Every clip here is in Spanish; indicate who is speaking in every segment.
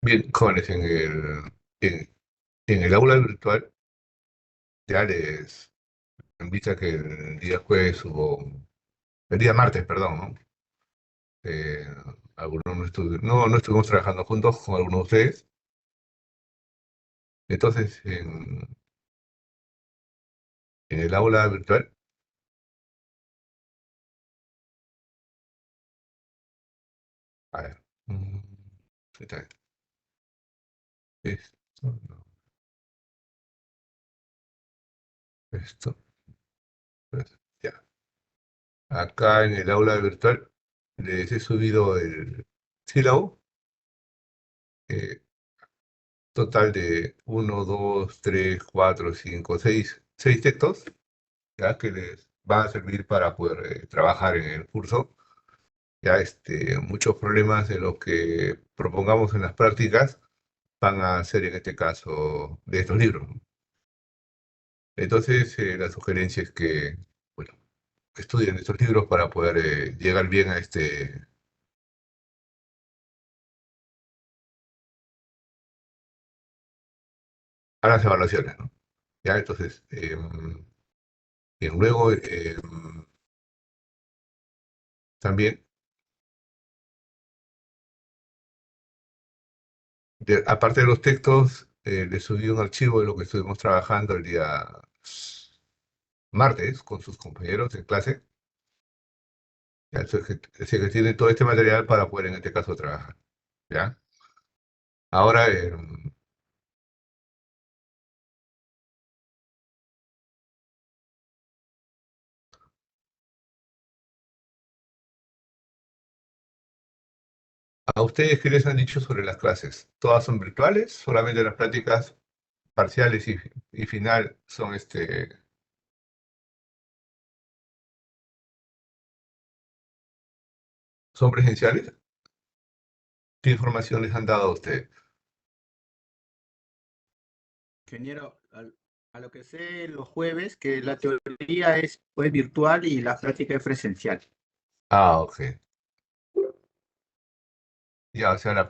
Speaker 1: Bien, jóvenes, en el aula virtual ya les, en vista que el día jueves el día martes, perdón, ¿no? Eh, algunos no estuvimos trabajando juntos con algunos de ustedes. Entonces, en el aula virtual, a ver, ¿qué tal? Esto, no, esto, pues, ya. Acá en el aula virtual les he subido el sílabo, eh, total de uno, 2, 3, 4, 5, 6 textos, ya que les va a servir para poder trabajar en el curso. Ya muchos problemas de los que propongamos en las prácticas van a ser en este caso de estos libros, ¿no? Entonces, la sugerencia es que, bueno, estudien estos libros para poder llegar bien a las evaluaciones, ¿no? Ya, entonces, bien, luego también, aparte de los textos, les subí un archivo de lo que estuvimos trabajando el día martes con sus compañeros en clase. Ya, entonces, que tiene todo este material para poder en este caso trabajar. ¿Ya? Ahora, ¿a ustedes qué les han dicho sobre las clases? ¿Todas son virtuales? ¿Solamente las prácticas parciales y final son son presenciales? ¿Qué información les han dado a ustedes?
Speaker 2: Ingeniero, a lo que sé los jueves, que la teoría es pues virtual y la práctica es presencial.
Speaker 1: Ah, ok. Ya, o sea,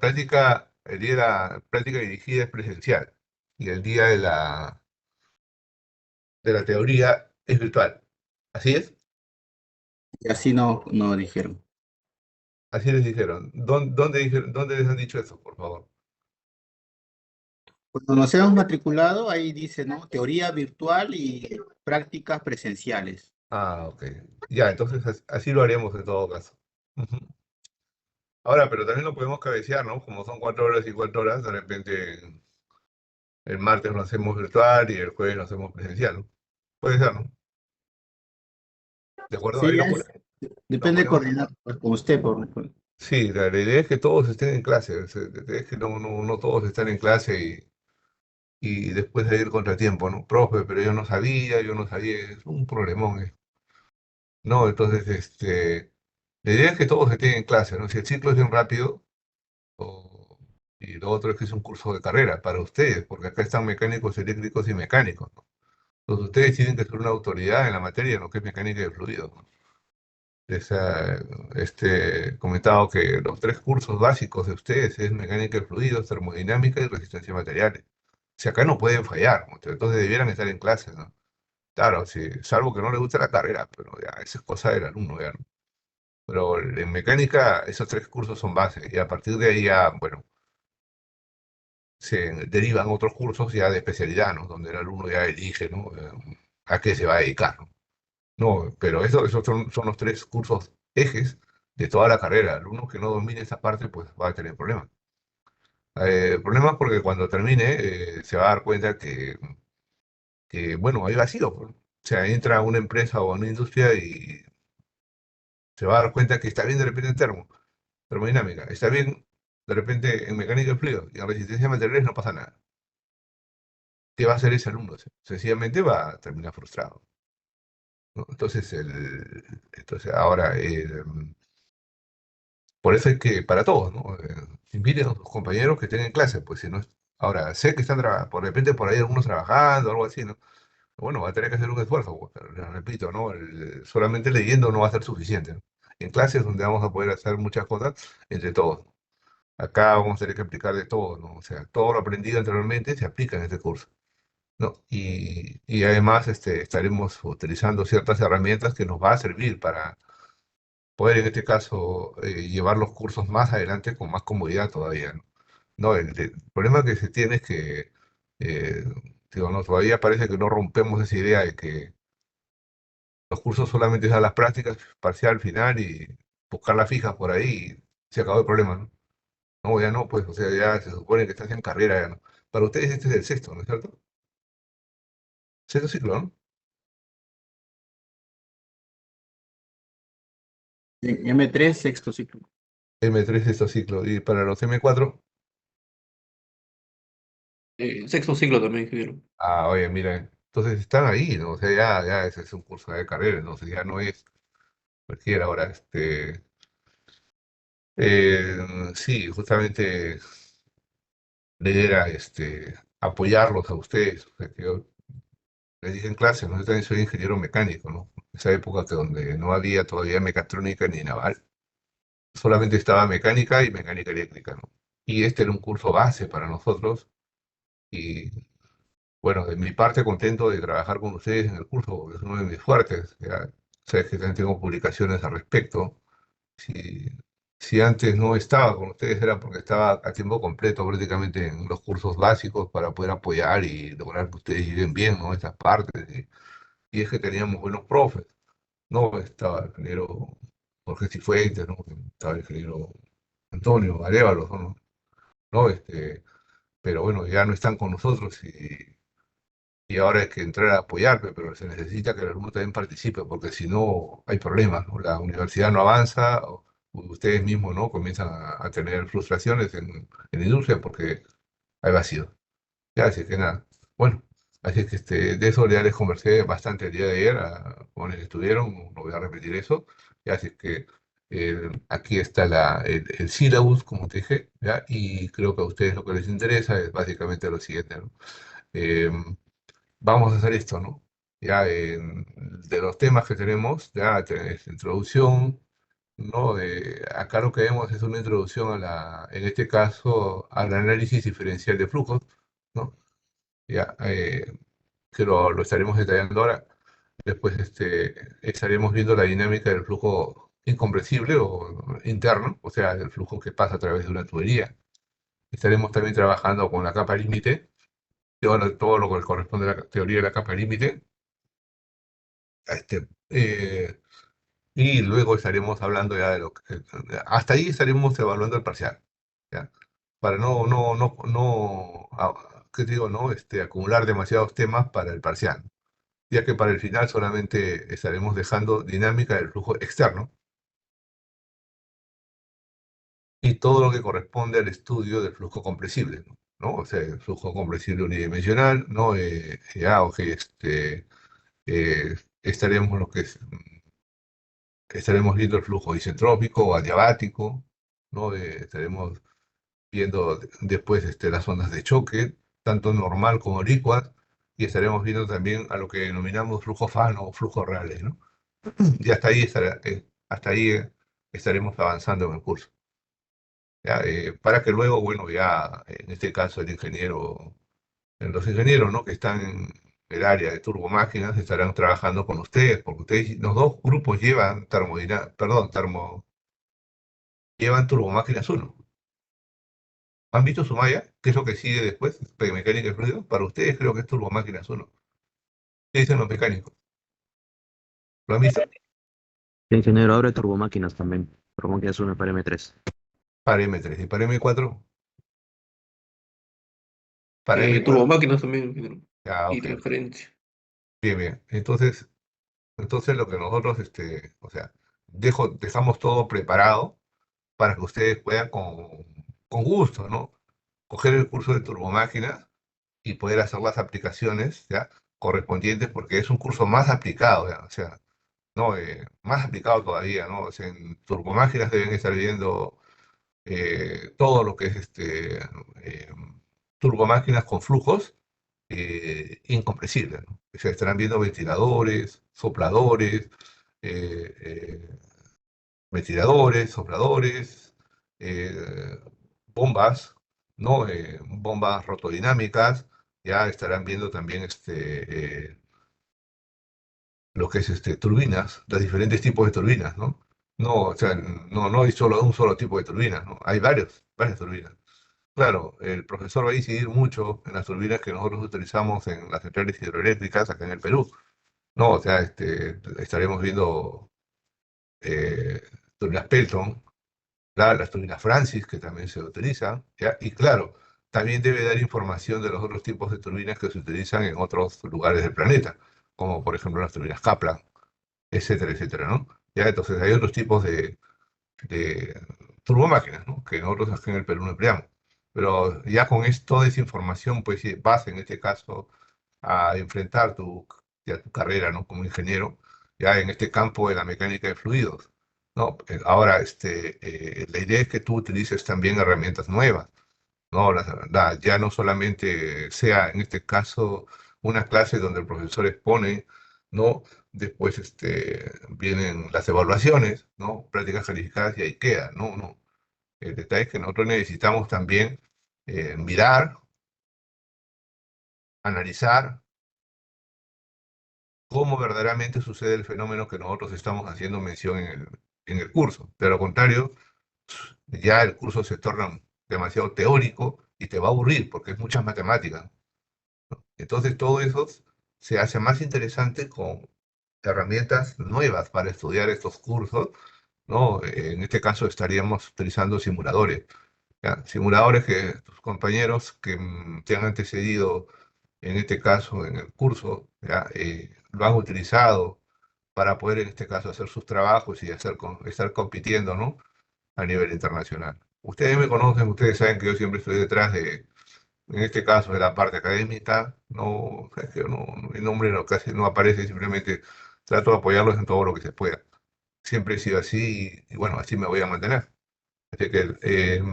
Speaker 1: el día de la práctica dirigida es presencial y el día de la teoría es virtual. ¿Así es?
Speaker 2: Y así no dijeron.
Speaker 1: Así les dijeron. ¿Dónde les han dicho eso, por favor?
Speaker 2: Cuando nos hemos matriculado, ahí dice, ¿no? Teoría virtual y prácticas presenciales.
Speaker 1: Ah, ok. Ya, entonces así lo haremos en todo caso. Ujú. Ahora, pero también lo podemos cabecear, ¿no? Como son 4 horas y 4 horas, de repente el martes lo hacemos virtual y el jueves lo hacemos presencial, ¿no? Puede ser, ¿no? ¿De acuerdo?
Speaker 2: Sí,
Speaker 1: Ahí lo
Speaker 2: depende de
Speaker 1: ponemos.
Speaker 2: coordinar con usted.
Speaker 1: Sí, la idea es que todos estén en clase. La idea es que no todos están en clase y después de ir contratiempo, ¿no? Profe, pero yo no sabía, es un problemón, ¿eh? No, entonces, la idea es que todos estén en clase, ¿no? Si el ciclo es bien rápido, o- y lo otro es que es un curso de carrera para ustedes, porque acá están mecánicos eléctricos y mecánicos, ¿no? Entonces ustedes tienen que ser una autoridad en la materia, ¿no? Que es mecánica de fluidos, ¿no? Comentado que los 3 cursos básicos de ustedes es mecánica de fluidos, termodinámica y resistencia a materiales. Si acá no pueden fallar, ¿no? Entonces debieran estar en clase, ¿no? Claro, sí, salvo que no les guste la carrera, pero ya, esa es cosa del alumno, ya, ¿no? Pero en mecánica esos 3 cursos son bases y a partir de ahí ya, bueno, se derivan otros cursos ya de especialidad, ¿no? Donde el alumno ya elige, ¿no? A qué se va a dedicar, ¿no? No, pero esos son los 3 cursos ejes de toda la carrera. El alumno que no domine esa parte, pues va a tener problemas. Problemas porque cuando termine se va a dar cuenta bueno, hay vacío, pues. O sea, entra a una empresa o a una industria y se va a dar cuenta que está bien de repente en termodinámica, está bien de repente en mecánica de fluidos y en resistencia a materiales no pasa nada. ¿Qué va a hacer ese alumno? Sencillamente va a terminar frustrado, ¿no? Entonces ahora, por eso es que para todos, ¿no? Inviten a sus compañeros que estén en clase, pues si no ahora sé que están por repente por ahí algunos trabajando, algo así, ¿no? Bueno, va a tener que hacer un esfuerzo, pues, pero les repito, ¿no? Solamente leyendo no va a ser suficiente, ¿no? En clases donde vamos a poder hacer muchas cosas entre todos. acá vamos a tener que aplicar de todo, ¿no? O sea, todo lo aprendido anteriormente se aplica en este curso, ¿no? Y además estaremos utilizando ciertas herramientas que nos va a servir para poder, en este caso, llevar los cursos más adelante con más comodidad todavía, ¿no? No, el problema que se tiene es que, eh, digo, no, todavía parece que no rompemos esa idea de que los cursos solamente dan las prácticas, parcial, final y buscar la fija por ahí y se acabó el problema, ¿no? No, ya no, pues, o sea, ya se supone que estás en carrera, ya no. Para ustedes este es el sexto, ¿no es cierto? Sexto ciclo, ¿no?
Speaker 2: En M3, sexto ciclo.
Speaker 1: M3 sexto ciclo. Y para los M4,
Speaker 3: Sexto ciclo también, ingeniero.
Speaker 1: oye, mira, entonces están ahí, ¿no? O sea, ya ese es un curso de carrera, entonces ya no es cualquiera ahora, sí, justamente la idea era, apoyarlos a ustedes, o sea, que yo les dije en clase, ¿no? Yo también soy ingeniero mecánico, ¿no? Esa época que donde no había todavía mecatrónica ni naval, solamente estaba mecánica y mecánica eléctrica, ¿no? Y este era un curso base para nosotros y, bueno, de mi parte contento de trabajar con ustedes en el curso, porque es uno de mis fuertes, ya sabes que también tengo publicaciones al respecto. Si, si antes no estaba con ustedes era porque estaba a tiempo completo prácticamente en los cursos básicos para poder apoyar y lograr que ustedes lleguen bien, ¿no? Estas partes. Y es que teníamos buenos profes, ¿no? Estaba el ingeniero Jorge Cifuentes, ¿no? Estaba el ingeniero Antonio Arévalos, ¿no? ¿No? Pero bueno, ya no están con nosotros y ahora hay que entrar a apoyarme, pero se necesita que el alumno también participe, porque si no hay problemas, ¿no? La universidad no avanza, o ustedes mismos, ¿no? Comienzan a tener frustraciones en la industria porque hay vacío. Ya, así que nada. Bueno, así que de eso ya les conversé bastante el día de ayer con el que estuvieron, no voy a repetir eso. Ya, así que aquí está el syllabus, como te dije, ¿ya? Y creo que a ustedes lo que les interesa es básicamente lo siguiente, ¿no? Vamos a hacer esto, ¿no? Ya, de los temas que tenemos, ya tenés introducción, ¿no? Acá lo que vemos es una introducción en este caso, al análisis diferencial de flujos, ¿no? Ya, que lo estaremos detallando ahora. Después estaremos viendo la dinámica del flujo incompresible o interno, o sea, el flujo que pasa a través de una tubería. Estaremos también trabajando con la capa límite, todo lo que corresponde a la teoría de la capa límite. Y luego estaremos hablando ya de lo que... Hasta ahí estaremos evaluando el parcial, ¿ya? Para ¿qué te digo? No, acumular demasiados temas para el parcial, ya que para el final solamente estaremos dejando dinámica del flujo externo y todo lo que corresponde al estudio del flujo compresible, ¿no? O sea, el flujo compresible unidimensional, ¿no? Ok, estaremos lo que es, estaremos viendo el flujo isentrópico o adiabático, ¿no? Estaremos viendo después las ondas de choque, tanto normal como licuad, y estaremos viendo también a lo que denominamos flujo Fano o flujos reales, ¿no? Y hasta ahí estaremos avanzando en el curso. ¿Ya? Para que luego, bueno, ya en este caso los ingenieros, ¿no? Que están en el área de turbomáquinas estarán trabajando con ustedes, porque ustedes, los dos grupos llevan llevan turbomáquinas uno. ¿Han visto Sumaya? ¿Qué es lo que sigue después? Mecánica y fluido. Para ustedes creo que es turbomáquinas uno. ¿Qué dicen los mecánicos? ¿Lo han visto?
Speaker 4: Ingeniero, abre turbomáquinas también. Turbomáquinas 1 para M3.
Speaker 1: Para M3 y para M4. Para M4.
Speaker 3: Turbomáquinas también, ingeniero.
Speaker 1: Ah,
Speaker 3: Y
Speaker 1: ok.
Speaker 3: transferencia.
Speaker 1: Bien, bien. Entonces lo que nosotros, o sea, dejamos todo preparado para que ustedes puedan con gusto, ¿no? Coger el curso de turbomáquinas y poder hacer las aplicaciones, ¿ya? Correspondientes, porque es un curso más aplicado, ¿ya? O sea, ¿no? Más aplicado todavía, ¿no? O sea, en turbomáquinas deben estar viendo todo lo que es eh, turbomáquinas con flujos incompresibles, ¿no? O sea, estarán viendo ventiladores, sopladores, eh, eh, sopladores, eh, bombas, ¿no? Bombas rotodinámicas, ya estarán viendo también lo que es turbinas, los diferentes tipos de turbinas, ¿no? No, o sea, no hay solo un solo tipo de turbinas, ¿no? Hay varias turbinas. Claro, el profesor va a incidir mucho en las turbinas que nosotros utilizamos en las centrales hidroeléctricas acá en el Perú. No, o sea, estaremos viendo turbinas Pelton, las turbinas Francis, que también se utilizan, ¿ya? Y claro, también debe dar información de los otros tipos de turbinas que se utilizan en otros lugares del planeta, como por ejemplo las turbinas Kaplan, etcétera, etcétera, ¿no? Ya, entonces hay otros tipos de turbomáquinas, ¿no? Que nosotros aquí en el Perú no empleamos. Pero ya con toda esa información, pues sí, vas en este caso a enfrentar ya tu carrera, ¿no? Como ingeniero, ya en este campo de la mecánica de fluidos, ¿no? Ahora, la idea es que tú utilices también herramientas nuevas, ¿no? Ya no solamente sea en este caso una clase donde el profesor expone, ¿no? Después vienen las evaluaciones, ¿no? Prácticas calificadas y ahí queda, ¿no? No. El detalle es que nosotros necesitamos también mirar, analizar cómo verdaderamente sucede el fenómeno que nosotros estamos haciendo mención en el curso. De lo contrario, ya el curso se torna demasiado teórico y te va a aburrir porque es muchas matemáticas. Entonces todo eso se hace más interesante con herramientas nuevas para estudiar estos cursos, ¿no? En este caso estaríamos utilizando simuladores, ¿ya? Simuladores que tus compañeros que te han antecedido, en este caso en el curso, ¿ya? Lo han utilizado para poder en este caso hacer sus trabajos y estar compitiendo, ¿no? A nivel internacional. Ustedes me conocen, ustedes saben que yo siempre estoy detrás en este caso de la parte académica, no, es que mi nombre casi no aparece, simplemente trato de apoyarlos en todo lo que se pueda. Siempre he sido así y bueno, así me voy a mantener. Así que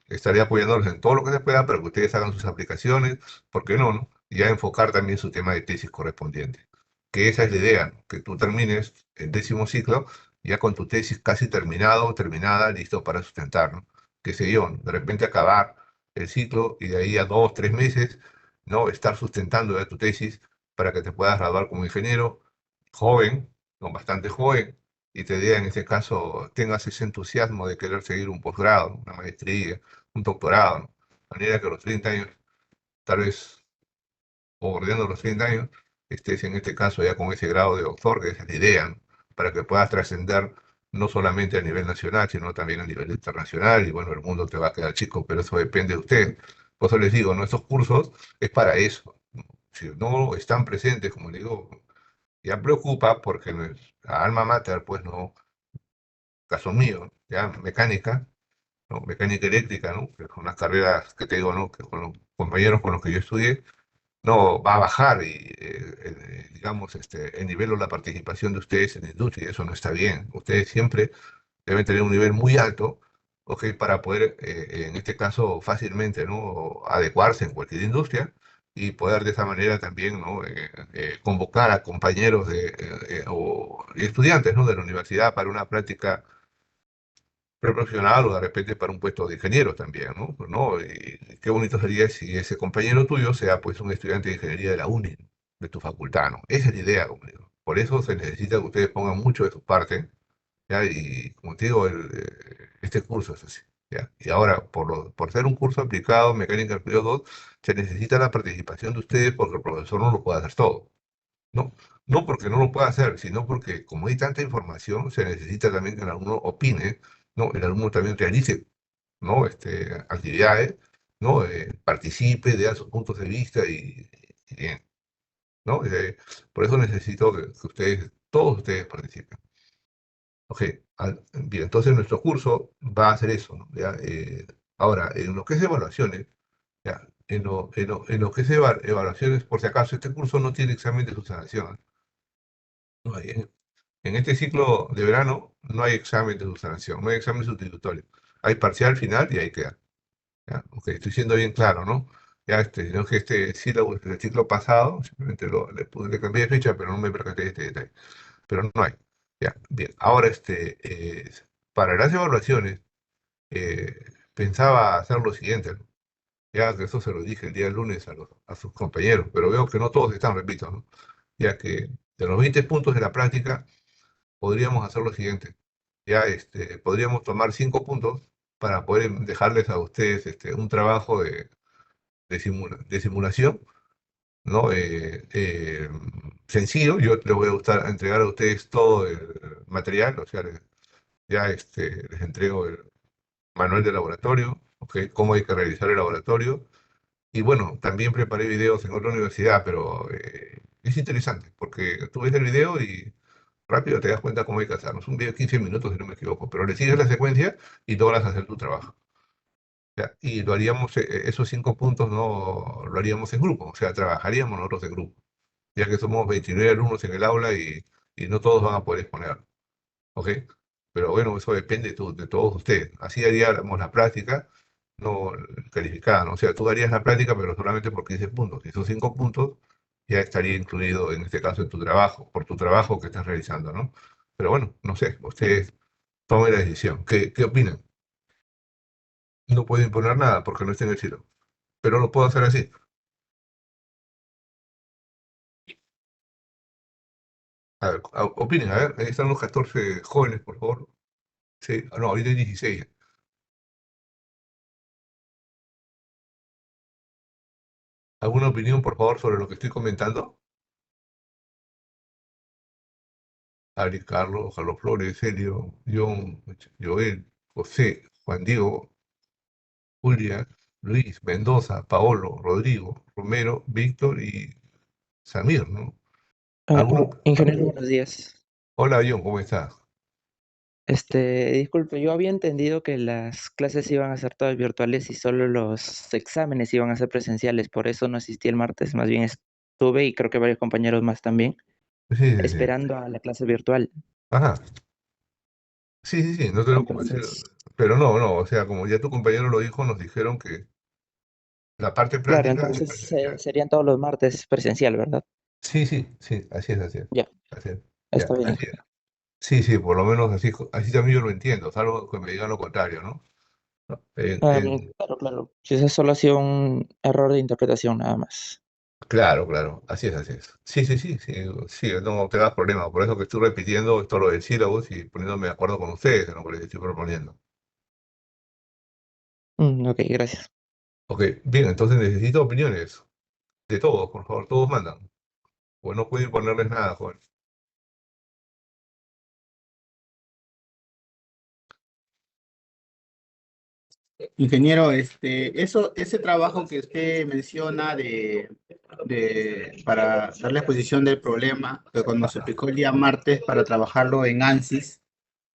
Speaker 1: estaré apoyándolos en todo lo que se pueda para que ustedes hagan sus aplicaciones, ¿por qué no, no? Y ya enfocar también su tema de tesis correspondiente. Que esa es la idea, ¿no? Que tú termines el 10.º ciclo ya con tu tesis casi terminado o terminada, listo para sustentar, ¿no? Qué sé yo, ¿no? De repente acabar el ciclo y de ahí a 2, 3 meses, ¿no? Estar sustentando ya tu tesis para que te puedas graduar como ingeniero joven, ¿no? Bastante joven, y te diga en este caso tengas ese entusiasmo de querer seguir un posgrado, ¿no? Una maestría, un doctorado, ¿no? De manera que a los 30 años, tal vez, o bordeando los 30 años, estés en este caso ya con ese grado de doctor, que es la idea, ¿no? Para que puedas trascender no solamente a nivel nacional, sino también a nivel internacional, y bueno, el mundo te va a quedar chico, pero eso depende de ustedes. Por eso les digo, nuestros cursos es para eso, ¿no? Si no están presentes, como digo, ya preocupa porque la alma mater, pues no, caso mío, ya mecánica, ¿no? Mecánica eléctrica, ¿no? Que son las carreras que te digo, ¿no? Que con los compañeros con los que yo estudié, no va a bajar y, digamos, el nivel o la participación de ustedes en la industria, y eso no está bien. Ustedes siempre deben tener un nivel muy alto, ¿ok? Para poder, en este caso, fácilmente, ¿no? Adecuarse en cualquier industria y poder de esa manera también, ¿no? Convocar a compañeros y estudiantes, ¿no? De la universidad para una práctica preprofesional o de repente para un puesto de ingeniero también, ¿no? ¿No? Y qué bonito sería si ese compañero tuyo sea pues un estudiante de ingeniería de la UNI, de tu facultad, ¿no? Esa es la idea, como digo. Por eso se necesita que ustedes pongan mucho de su parte, ¿ya? Y como te digo, este curso es así, ¿ya? Y ahora, por ser un curso aplicado, mecánica del fluido 2, se necesita la participación de ustedes porque el profesor no lo puede hacer todo, ¿no? No porque no lo pueda hacer, sino porque como hay tanta información, se necesita también que el alumno opine, ¿no? El alumno también realice, ¿no? Actividades, ¿no? Participe, dé sus puntos de vista y bien, ¿no? Por eso necesito que ustedes, todos ustedes participen. Ok, bien, entonces nuestro curso va a hacer eso, ¿no? ¿Ya? Ahora, en lo que es evaluaciones, ¿ya? En lo que es evaluaciones, por si acaso, este curso no tiene examen de sustracción. No hay, en este ciclo de verano no hay examen de sustracción, no hay examen sustitutorio. Hay parcial final y ahí queda. ¿Ya? Ok, estoy siendo bien claro, ¿no? Ya no que sílabo del ciclo pasado, simplemente le cambié de fecha, pero no me percaté de este detalle. Pero no hay. Ya, bien. Ahora, para las evaluaciones, eh, pensaba hacer lo siguiente, ¿no? Ya que eso se lo dije el día lunes a sus compañeros, pero veo que no todos están, repito, ¿no? Ya que de los 20 puntos de la práctica podríamos hacer lo siguiente. Ya podríamos tomar 5 puntos para poder dejarles a ustedes un trabajo de simulación, ¿no? Sencillo. Yo les voy a entregar a ustedes todo el material, o sea, ya les entrego el manual de laboratorio, ¿ok? Cómo hay que realizar el laboratorio. Y bueno, también preparé videos en otra universidad, pero es interesante porque tú ves el video y rápido te das cuenta cómo hay que hacerlo. Es un video de 15 minutos, si no me equivoco, pero le sigues la secuencia y logras hacer tu trabajo. ¿Ya? Y lo haríamos, esos 5 puntos no lo haríamos en grupo, o sea, trabajaríamos nosotros en grupo, ya que somos 29 alumnos en el aula y no todos van a poder exponer, ¿ok? Pero bueno, eso depende de todos ustedes. Así haríamos la práctica, no calificada, ¿no? O sea, tú harías la práctica, pero solamente por 15 puntos. Y esos 5 puntos ya estaría incluido, en este caso, en tu trabajo, por tu trabajo que estás realizando, ¿no? Pero bueno, no sé, ustedes tomen la decisión. ¿Qué opinan? No puedo imponer nada porque no está en el cielo, pero lo puedo hacer así. A ver, opinen, a ver, ahí están los 14 jóvenes, por favor. Sí, no, ahorita hay 16. ¿Alguna opinión, por favor, sobre lo que estoy comentando? Ari, Carlos Flores, Helio, John, Joel, José, Juan Diego, Julia, Luis, Mendoza, Paolo, Rodrigo, Romero, Víctor y Samir, ¿no? ¿Alguno?
Speaker 5: Ingeniero, buenos días.
Speaker 1: Hola, John, ¿cómo estás?
Speaker 5: Disculpe, yo había entendido que las clases iban a ser todas virtuales y solo los exámenes iban a ser presenciales, por eso no asistí el martes, más bien estuve y creo que varios compañeros más también,
Speaker 1: Sí, sí, sí.
Speaker 5: esperando a la clase virtual.
Speaker 1: Ajá. Sí, sí, sí, no te preocupes.
Speaker 5: Entonces,
Speaker 1: Pero no, no, o sea, como ya tu compañero lo dijo, nos dijeron que la parte
Speaker 5: claro,
Speaker 1: práctica es
Speaker 5: entonces
Speaker 1: presencial.
Speaker 5: serían todos los martes presencial, ¿verdad?
Speaker 1: Sí, sí, sí, así es, así es.
Speaker 5: Ya,
Speaker 1: Así es. Ya,
Speaker 5: está bien,
Speaker 1: así es.
Speaker 5: ingeniero.
Speaker 1: Sí, sí, por lo menos así, así también yo lo entiendo, salvo que me digan lo contrario, ¿no?
Speaker 5: Claro, claro. Si eso solo ha sido un error de interpretación nada más.
Speaker 1: Claro, claro, así es, así es. Sí, sí, sí, sí, sí, no te das problema. Por eso que estoy repitiendo esto lo del sílabus y poniéndome de acuerdo con ustedes en lo que les estoy proponiendo.
Speaker 5: Ok, gracias.
Speaker 1: Ok, bien, entonces necesito opiniones de todos, por favor, todos mandan. Pues no puedo imponerles nada, joven.
Speaker 2: Ingeniero, ese trabajo que usted menciona para dar la exposición del problema, que cuando se aplicó el día martes para trabajarlo en ANSYS,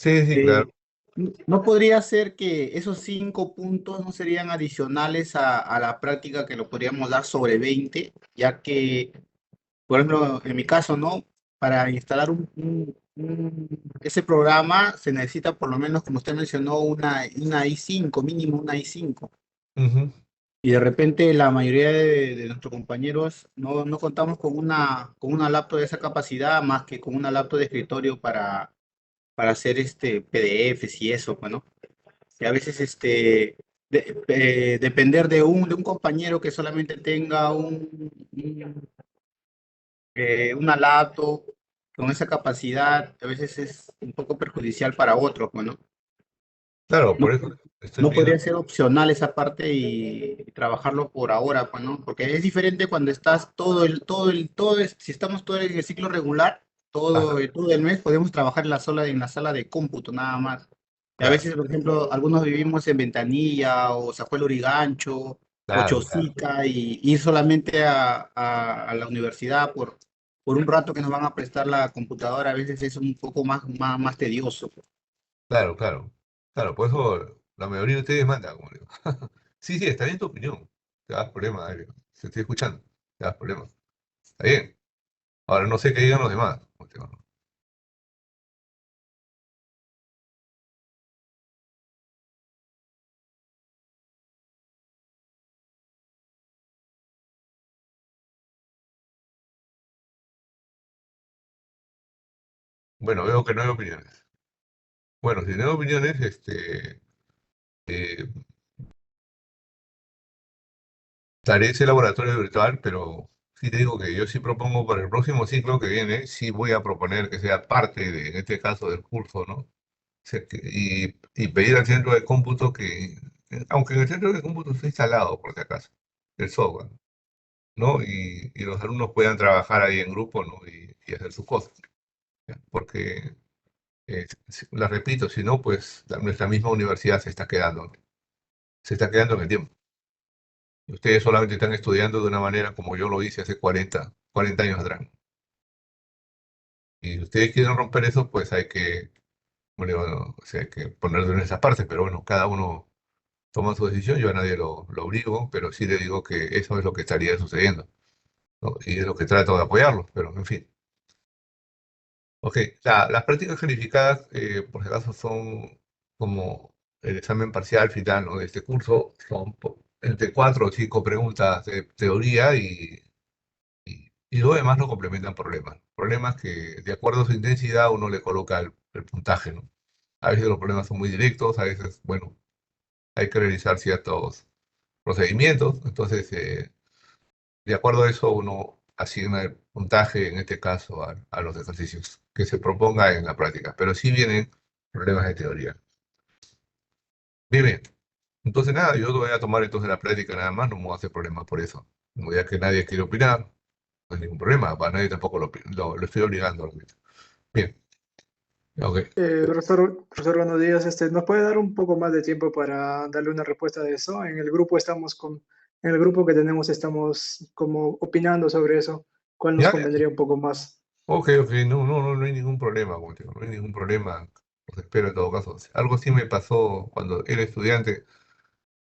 Speaker 1: Sí, sí, claro.
Speaker 2: eh, ¿no podría ser que esos 5 puntos no serían adicionales a la práctica que lo podríamos dar sobre 20, ya que, por ejemplo, en mi caso, ¿no? Para instalar ese programa se necesita por lo menos, como usted mencionó, una i5, mínimo una i5.
Speaker 1: Ujú.
Speaker 2: Y de repente la mayoría de nuestros compañeros no contamos con una laptop de esa capacidad más que con una laptop de escritorio para hacer PDFs y eso, pues, ¿no? Y a veces depender de un compañero que solamente tenga una laptop con esa capacidad, a veces es un poco perjudicial para otros, pues, ¿no?
Speaker 1: Claro,
Speaker 2: No,
Speaker 1: por eso estoy
Speaker 2: no
Speaker 1: pidiendo.
Speaker 2: podría ser opcional esa parte y trabajarlo por ahora, pues, ¿no? Porque es diferente cuando estás si estamos todo en el ciclo regular,
Speaker 1: Ajá,
Speaker 2: todo el mes podemos trabajar en la sala de cómputo nada más. Y a
Speaker 1: claro,
Speaker 2: veces, por ejemplo, algunos vivimos en Ventanilla o San Juan Lurigancho o
Speaker 1: claro, claro.
Speaker 2: Chosica y ir solamente a la universidad por un rato que nos van a prestar la computadora a veces es un poco más tedioso.
Speaker 1: Claro, claro. Claro, por eso la mayoría de ustedes mandan, como digo. Sí, sí, está bien tu opinión. Te das problema, Dario. Te estoy escuchando. Te das problema. Está bien. Ahora no sé qué digan los demás. Como te digo, ¿no? Bueno, veo que no hay opiniones. Bueno, si no hay opiniones, eh, daré ese laboratorio virtual, pero sí te digo que yo sí propongo para el próximo ciclo que viene, sí voy a proponer que sea parte de, en este caso, del curso, ¿no? O sea, y pedir al centro de cómputo que, aunque en el centro de cómputo esté instalado, por si acaso, el software, ¿no? Y los alumnos puedan trabajar ahí en grupo, ¿no? Y hacer sus cosas, ¿ya? Porque, la repito, si no, pues nuestra misma universidad se está quedando, ¿no? Se está quedando en el tiempo. Y ustedes solamente están estudiando de una manera como yo lo hice hace 40 años atrás. Y si ustedes quieren romper eso, pues hay que, bueno, o sea, hay que ponerlo en esa parte, pero bueno, cada uno toma su decisión, yo a nadie lo obligo, pero sí le digo que eso es lo que estaría sucediendo, ¿no? Y es lo que trato de apoyarlo, pero en fin. Ok, las prácticas calificadas, por si acaso, son como el examen parcial final, ¿no? De este curso, son entre 4 o 5 preguntas de teoría y lo demás lo complementan problemas. Problemas que, de acuerdo a su intensidad, uno le coloca el puntaje, ¿no? A veces los problemas son muy directos, a veces, bueno, hay que realizar ciertos procedimientos. Entonces, de acuerdo a eso, uno asigna el puntaje, en este caso, a los ejercicios que se proponga en la práctica. Pero sí vienen problemas de teoría. Bien, bien. Entonces, nada, yo voy a tomar entonces la práctica nada más, no me voy a hacer problemas por eso. Como ya que nadie quiere opinar, no hay ningún problema, para nadie tampoco lo estoy obligando. Bien, ok.
Speaker 6: Profesor, buenos días. ¿Nos puede dar un poco más de tiempo para darle una respuesta de eso? En el grupo que tenemos estamos como opinando sobre eso. ¿Cuál nos
Speaker 1: Ya,
Speaker 6: convendría un poco más?
Speaker 1: ok, ok, no, no, no, no hay ningún problema, como te digo, no hay ningún problema. Los espero en todo caso. Algo sí me pasó cuando era estudiante.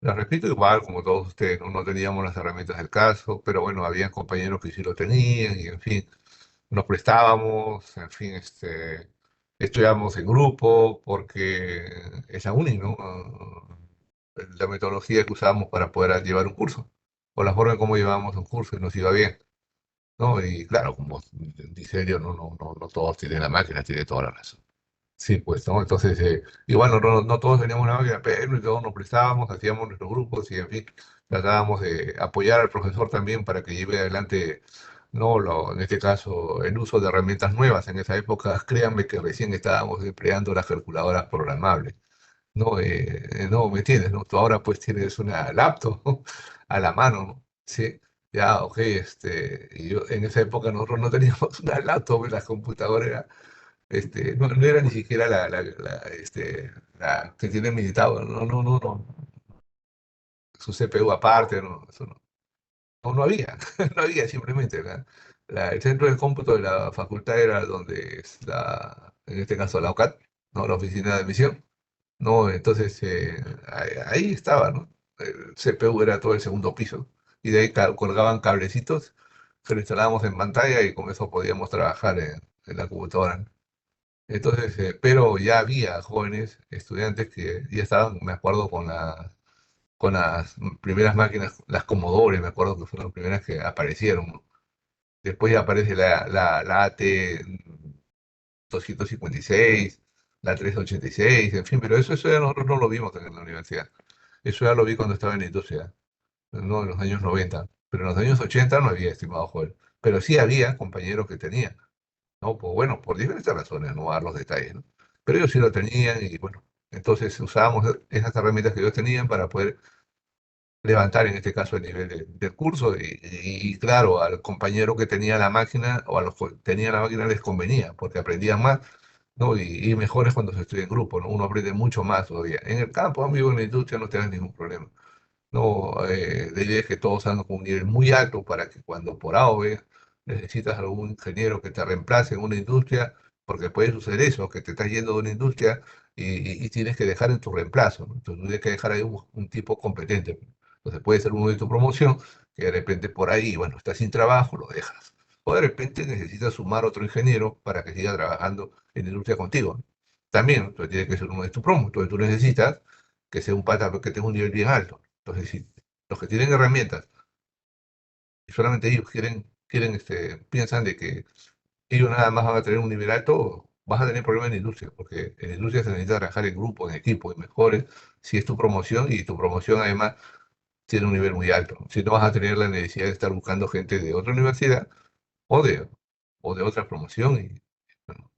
Speaker 1: La repito igual, como todos ustedes, ¿no? No teníamos las herramientas del caso, pero bueno, había compañeros que sí lo tenían y en fin, nos prestábamos, en fin, estudiábamos en grupo porque es la única, ¿no? La metodología que usábamos para poder llevar un curso, o la forma en cómo llevábamos un curso y nos iba bien, ¿no? Y claro, como dice Elio, no todos tienen la máquina, tiene toda la razón. Sí, pues, ¿no? Entonces, igual no todos teníamos una máquina, pero y todos nos prestábamos, hacíamos nuestros grupos y, en fin, tratábamos de apoyar al profesor también para que lleve adelante, no, en este caso, el uso de herramientas nuevas. En esa época, créanme que recién estábamos empleando las calculadoras programables. No, no, ¿me entiendes? ¿No? Tú ahora pues tienes una laptop a la mano, ¿no? Sí, ya, ok, y yo en esa época nosotros no teníamos una laptop, las computadoras no era ni siquiera la que tiene militado, no, su CPU aparte, no, eso no había, no había simplemente, el centro de cómputo de la facultad era donde es en este caso la OCAT, ¿no? La oficina de admisión, ¿no? Entonces, ahí estaba, ¿no? El CPU era todo el segundo piso, y de ahí colgaban cablecitos que lo instalábamos en pantalla y con eso podíamos trabajar en la computadora, ¿no? Entonces, pero ya había jóvenes estudiantes que ya estaban, me acuerdo, con las primeras máquinas, las Commodore, me acuerdo que fueron las primeras que aparecieron, ¿no? Después ya aparece la AT 256, la 386, en fin, pero eso ya nosotros no lo vimos en la universidad. Eso ya lo vi cuando estaba en la industria, no en los años 90, pero en los años 80 no había, estimado joven. Pero sí había compañeros que tenían. ¿No? Pues bueno, por diferentes razones, no voy a dar los detalles, ¿no? Pero ellos sí lo tenían y bueno, entonces usábamos esas herramientas que ellos tenían para poder levantar en este caso el nivel del curso y claro, al compañero que tenía la máquina o a los que tenían la máquina les convenía porque aprendían más, ¿no? Y mejor es cuando se estudia en grupo, ¿no? Uno aprende mucho más todavía. En el campo, amigo, en la industria no tengas ningún problema. No, la idea es que todos salgan con un nivel muy alto para que cuando por A o B necesitas algún ingeniero que te reemplace en una industria, porque puede suceder eso, que te estás yendo de una industria y tienes que dejar en tu reemplazo, ¿no? Entonces tienes que dejar ahí un tipo competente. Entonces puede ser uno de tu promoción, que de repente por ahí, bueno, estás sin trabajo, lo dejas. O de repente necesitas sumar otro ingeniero para que siga trabajando en la industria contigo, ¿no? También, entonces tiene que ser uno de tus promos. Entonces tú necesitas que sea un pata que tenga un nivel bien alto. Entonces, si los que tienen herramientas y solamente ellos piensan de que ellos nada más van a tener un nivel alto, vas a tener problemas en la industria, porque en la industria se necesita trabajar en grupo, en equipo, en mejores, si es tu promoción y tu promoción además tiene un nivel muy alto. Si no vas a tener la necesidad de estar buscando gente de otra universidad o de otra promoción y bueno,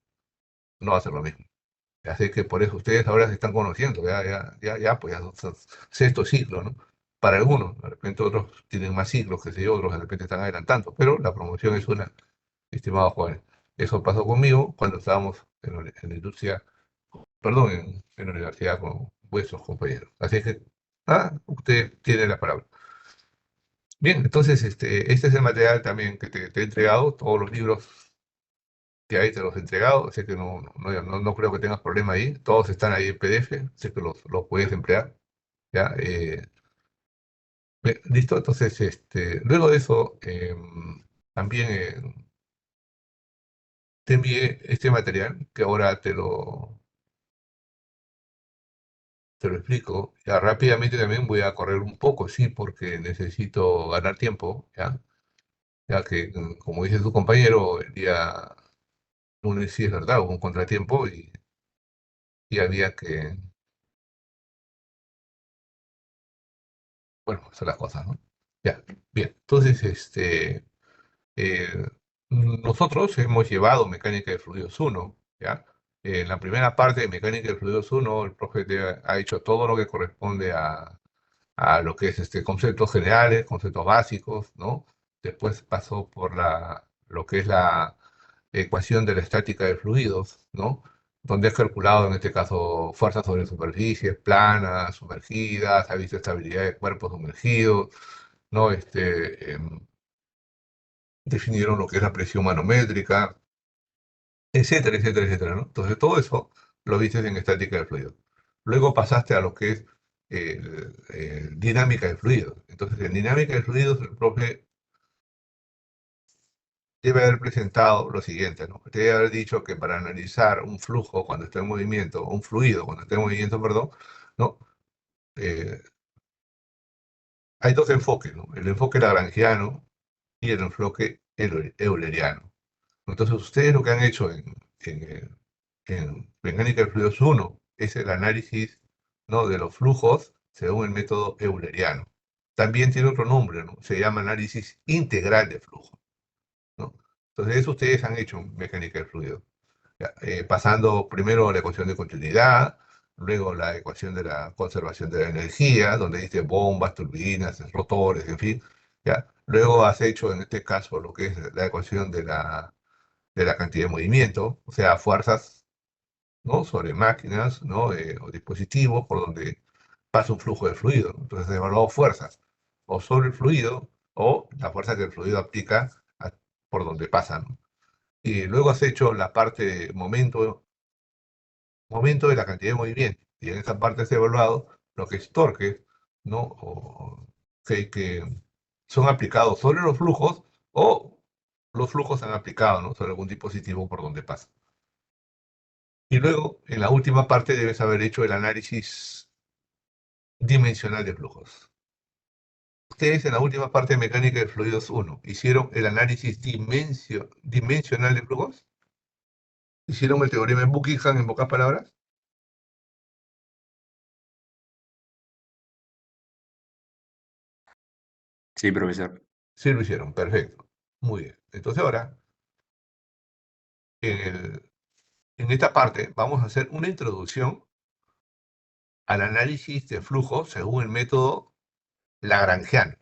Speaker 1: no va a ser lo mismo. Así que por eso ustedes ahora se están conociendo, pues ya son sexto ciclo, ¿no? Para algunos, de repente otros tienen más ciclos, que sé yo, otros de repente están adelantando, pero la promoción es una, estimados jóvenes. Eso pasó conmigo cuando estábamos en la industria, perdón, en la universidad con vuestros compañeros. Así que, usted tiene la palabra. Bien, entonces este es el material también que te he entregado, todos los libros que ahí te los he entregado, así que no creo que tengas problema ahí, todos están ahí en PDF, así que los puedes emplear, ¿ya? Bien, listo, entonces luego de eso también te envié este material que ahora te lo explico. Ya rápidamente también voy a correr un poco, sí, porque necesito ganar tiempo, ¿ya? Ya que, como dice tu compañero, el día lunes sí es verdad, hubo un contratiempo y había que, bueno, hacer las cosas, ¿no? Ya, bien. Entonces, eh, nosotros hemos llevado Mecánica de Fluidos 1, ¿ya? En la primera parte de Mecánica de Fluidos 1, el profe ha hecho todo lo que corresponde a lo que es conceptos generales, conceptos básicos, ¿no? Después pasó por lo que es la ecuación de la estática de fluidos, ¿no? Donde has calculado en este caso fuerzas sobre superficies planas, sumergidas, ha visto estabilidad de cuerpos sumergidos, ¿no? Definieron lo que es la presión manométrica, etcétera, etcétera, etcétera, ¿no? Entonces todo eso lo viste en estática de fluidos. Luego pasaste a lo que es dinámica de fluidos. Entonces en dinámica de fluidos el profe debe haber presentado lo siguiente, ¿no? Debe haber dicho que para analizar un flujo cuando está en movimiento, o un fluido cuando está en movimiento, perdón, ¿no? Eh, hay dos enfoques, ¿no? El enfoque lagrangiano y el enfoque euleriano. Entonces ustedes lo que han hecho en mecánica de fluidos 1 es el análisis, ¿no?, de los flujos según el método euleriano. También tiene otro nombre, ¿no? Se llama análisis integral de flujo, ¿no? Entonces eso ustedes han hecho en mecánica de fluidos. Ya, pasando primero la ecuación de continuidad, luego la ecuación de la conservación de la energía, donde dice bombas, turbinas, rotores, en fin. Ya. Luego has hecho en este caso lo que es la ecuación de la cantidad de movimiento, o sea, fuerzas, ¿no?, sobre máquinas, ¿no?, o dispositivos por donde pasa un flujo de fluido. Entonces, he evaluado fuerzas o sobre el fluido o la fuerza que el fluido aplica por donde pasa, ¿no? Y luego has hecho la parte de momento de la cantidad de movimiento. Y en esta parte has evaluado lo que es torque, ¿no? Que son aplicados sobre los flujos o los flujos han aplicado, ¿no?, sobre algún dispositivo por donde pasa. Y luego, en la última parte, debes haber hecho el análisis dimensional de flujos. Ustedes en la última parte de mecánica de fluidos 1 hicieron el análisis dimensional de flujos. ¿Hicieron el teorema de Buckingham en pocas palabras?
Speaker 7: Sí, profesor.
Speaker 1: Sí lo hicieron, perfecto. Muy bien. Entonces ahora, en esta parte, vamos a hacer una introducción al análisis de flujos según el método lagrangiano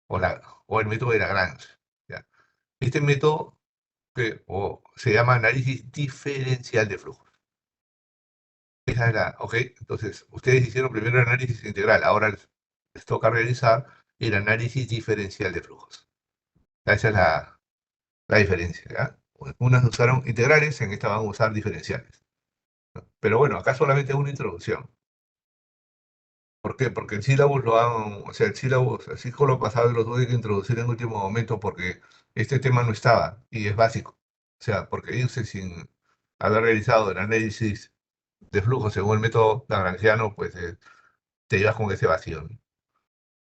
Speaker 1: o el método de Lagrange, ¿ya? Este método se llama análisis diferencial de flujos. Esa es ok. Entonces, ustedes hicieron primero el análisis integral, ahora les toca realizar el análisis diferencial de flujos. Esa es la diferencia, ¿ya? Unas usaron integrales, en esta van a usar diferenciales. Pero bueno, acá solamente una introducción. ¿Por qué? Porque el sílabus o sea, el sílabus, el ciclo pasado lo tuve que introducir en último momento porque este tema no estaba y es básico. O sea, porque irse sin haber realizado el análisis de flujo según el método lagrangiano, pues te llevas con ese vacío, ¿no?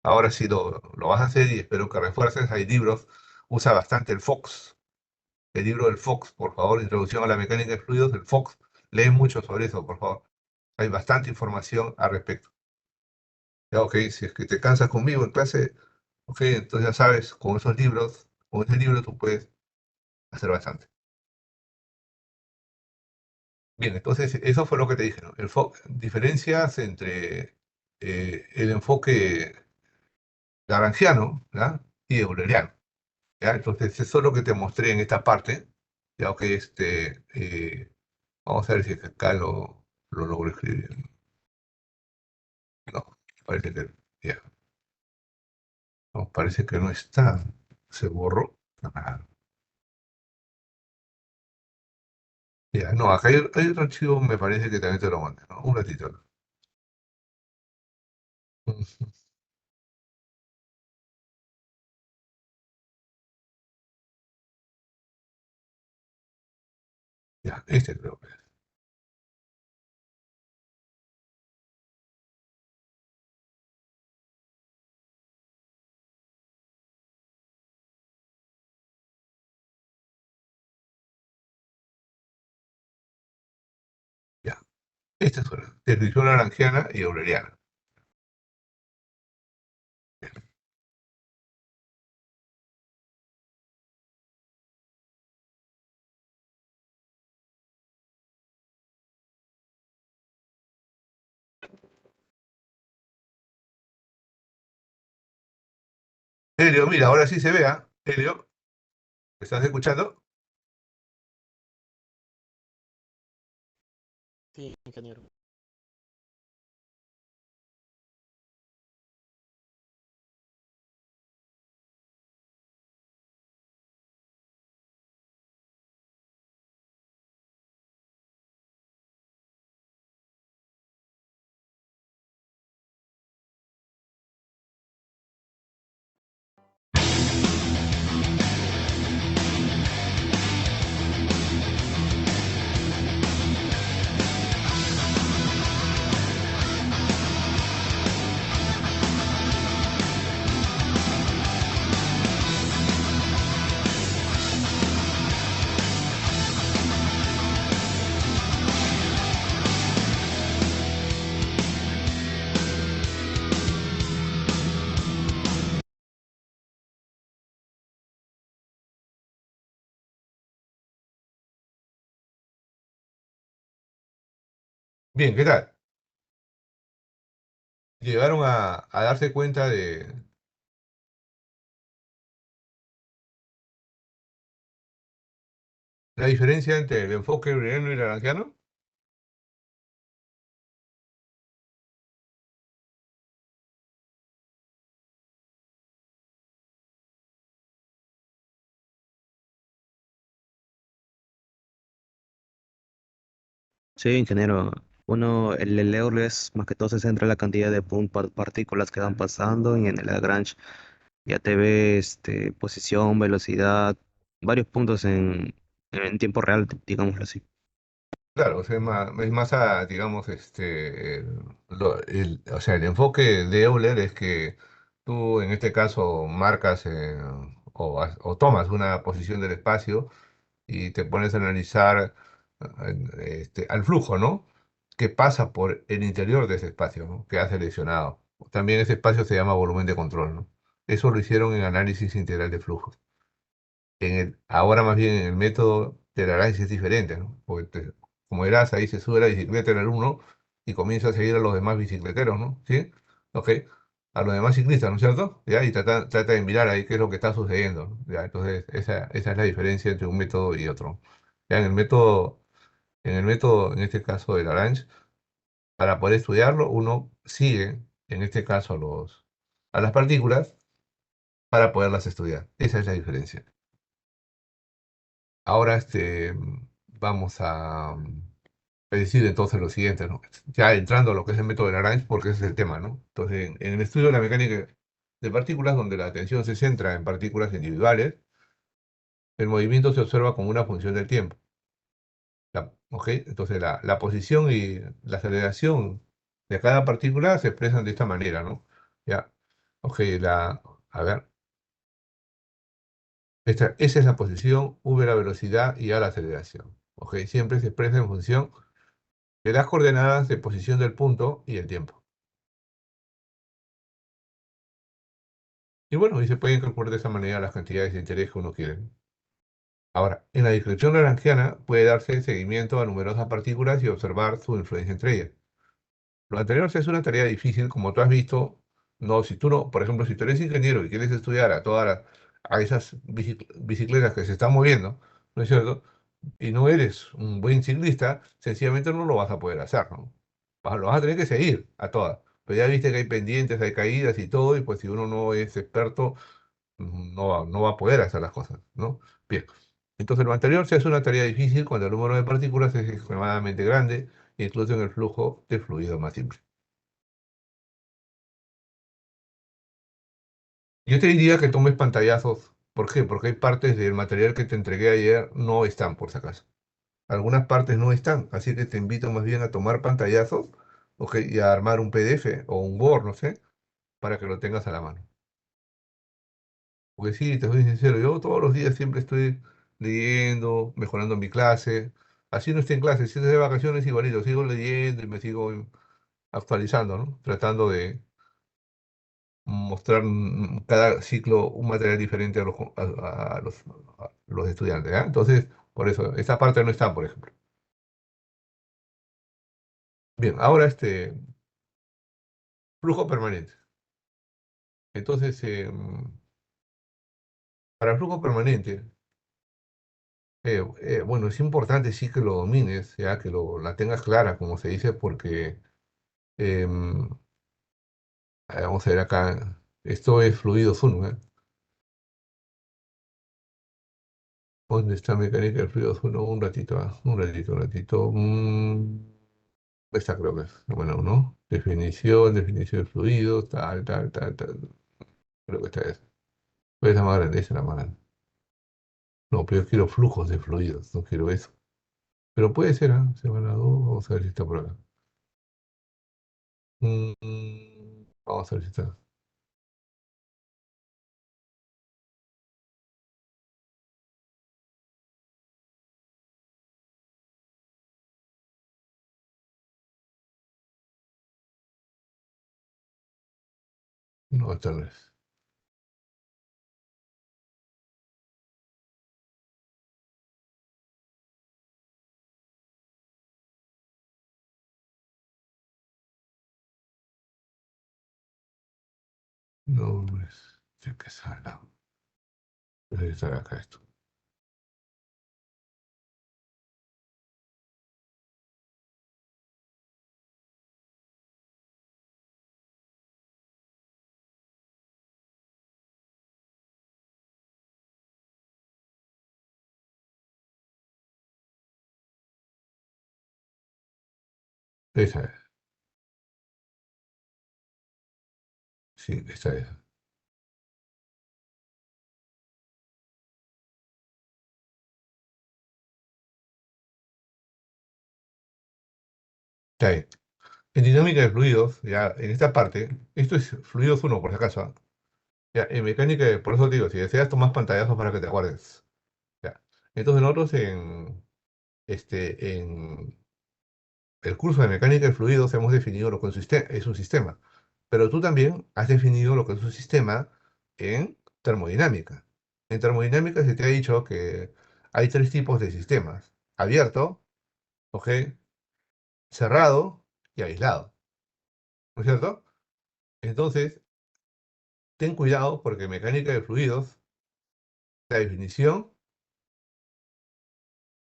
Speaker 1: Ahora sí lo vas a hacer y espero que refuerces. Hay libros, usa bastante el Fox. El libro del Fox, por favor, Introducción a la Mecánica de Fluidos, del Fox. Lee mucho sobre eso, por favor. Hay bastante información al respecto. Ya, ok, si es que te cansas conmigo en clase, ok, entonces ya sabes, con esos libros, con ese libro tú puedes hacer bastante. Bien, entonces eso fue lo que te dije, ¿no? Diferencias entre el enfoque lagrangiano, ¿ya? Y euleriano, ¿ya? Entonces eso es lo que te mostré en esta parte, ya que vamos a ver si es que acá lo logro escribir. No, parece que ya. No, parece que no está. Se borró. Ah, ya, no, acá hay otro archivo, me parece que también te lo mandé, ¿no? Un ratito. ¿No? Ujú. Ya, este creo que es. Ya, este es una descripción laranjiana y aureliana. Helio, mira, ahora sí se vea. Helio, ¿me estás escuchando?
Speaker 7: Sí, ingeniero.
Speaker 1: Bien, ¿qué tal? Llegaron a darse cuenta de la diferencia entre el enfoque euleriano y laranjiano.
Speaker 4: Sí, ingeniero. Uno, el Euler es más que todo se centra en la cantidad de partículas que van pasando y en el Lagrange ya te ve posición, velocidad, varios puntos en tiempo real, digámoslo así.
Speaker 1: Claro, o sea, es más digamos, o sea, el enfoque de Euler es que tú en este caso marcas o tomas una posición del espacio y te pones a analizar al flujo, ¿no? Que pasa por el interior de ese espacio, ¿no? Que ha seleccionado. También ese espacio se llama volumen de control, ¿no? Eso lo hicieron en análisis integral de flujos. Ahora más bien en el método del análisis es diferente, ¿no? Porque como verás, ahí se sube la bicicleta en el uno y comienza a seguir a los demás bicicleteros, ¿no? ¿Sí? Ok. A los demás ciclistas, ¿no es cierto? ¿Ya? Y trata de mirar ahí qué es lo que está sucediendo, ¿no? ¿Ya? Entonces, esa es la diferencia entre un método y otro. Ya en este caso de Lagrange, para poder estudiarlo, uno sigue, en este caso, a las partículas para poderlas estudiar. Esa es la diferencia. Ahora vamos a decir entonces lo siguiente, ¿no? Ya entrando a lo que es el método de Lagrange, porque ese es el tema, ¿no? Entonces, en el estudio de la mecánica de partículas, donde la atención se centra en partículas individuales, el movimiento se observa como una función del tiempo. ¿Ok? Entonces, la posición y la aceleración de cada partícula se expresan de esta manera, ¿no? Ya. Ok, a ver, esa es la posición, v la velocidad y a la aceleración. Ok, siempre se expresa en función de las coordenadas de posición del punto y el tiempo. Y bueno, y se pueden calcular de esa manera las cantidades de interés que uno quiere. Ahora, en la descripción lagrangiana puede darse seguimiento a numerosas partículas y observar su influencia entre ellas. Lo anterior sí es una tarea difícil, como tú has visto. No, si tú no, por ejemplo, si tú eres ingeniero y quieres estudiar a esas bicicletas que se están moviendo, ¿no es cierto? Y no eres un buen ciclista, sencillamente no lo vas a poder hacer, ¿no? Lo vas a tener que seguir a todas. Pero ya viste que hay pendientes, hay caídas y todo, y pues si uno no es experto, no va a poder hacer las cosas, ¿no? Bien. Entonces, lo anterior se hace una tarea difícil cuando el número de partículas es extremadamente grande, incluso en el flujo de fluido más simple. Yo te diría que tomes pantallazos. ¿Por qué? Porque hay partes del material que te entregué ayer no están, por si acaso. Algunas partes no están, así que te invito más bien a tomar pantallazos, ¿ok? Y a armar un PDF o un Word, no sé, para que lo tengas a la mano. Porque sí, te soy sincero, yo todos los días siempre estoy leyendo, mejorando mi clase. Así no estoy en clase, si estoy de vacaciones igualito, sigo leyendo y me sigo actualizando, ¿no? Tratando de mostrar cada ciclo un material diferente a los estudiantes, ¿ah? Entonces, por eso, esta parte no está, por ejemplo. Bien, ahora flujo permanente. Entonces, para el flujo permanente, bueno, es importante sí que lo domines, ya que la tengas clara, como se dice, porque em, vamos a ver acá, esto es fluidos 1, ¿eh? ¿Dónde está mecánica de fluidos 1? Un ratito, un ratito, un ratito. Esta creo que es, bueno, ¿no? Definición de fluidos, tal, tal, tal, tal. Creo que esta es. Pues la más grande, esa es la más grande. No, pero yo quiero flujos de fluidos, no quiero eso. Pero puede ser, ¿ah? Semana 2, vamos a ver si está por acá. Vamos a ver si está. No, esta no es. No, no es. Sí, que sala. Debe estar acá esto. Esa es. Sí, esta es. Está ahí. En dinámica de fluidos, ya en esta parte, esto es fluidos 1, por si acaso, ¿ah? Ya, en mecánica, por eso te digo, si deseas, tomas pantallazos para que te acuerdes. Ya. Entonces nosotros en el curso de mecánica de fluidos hemos definido lo que es un sistema, pero tú también has definido lo que es un sistema en termodinámica. En termodinámica se te ha dicho que hay tres tipos de sistemas: abierto, ¿ok? Cerrado y aislado, ¿no es cierto? Entonces, ten cuidado porque en mecánica de fluidos, la definición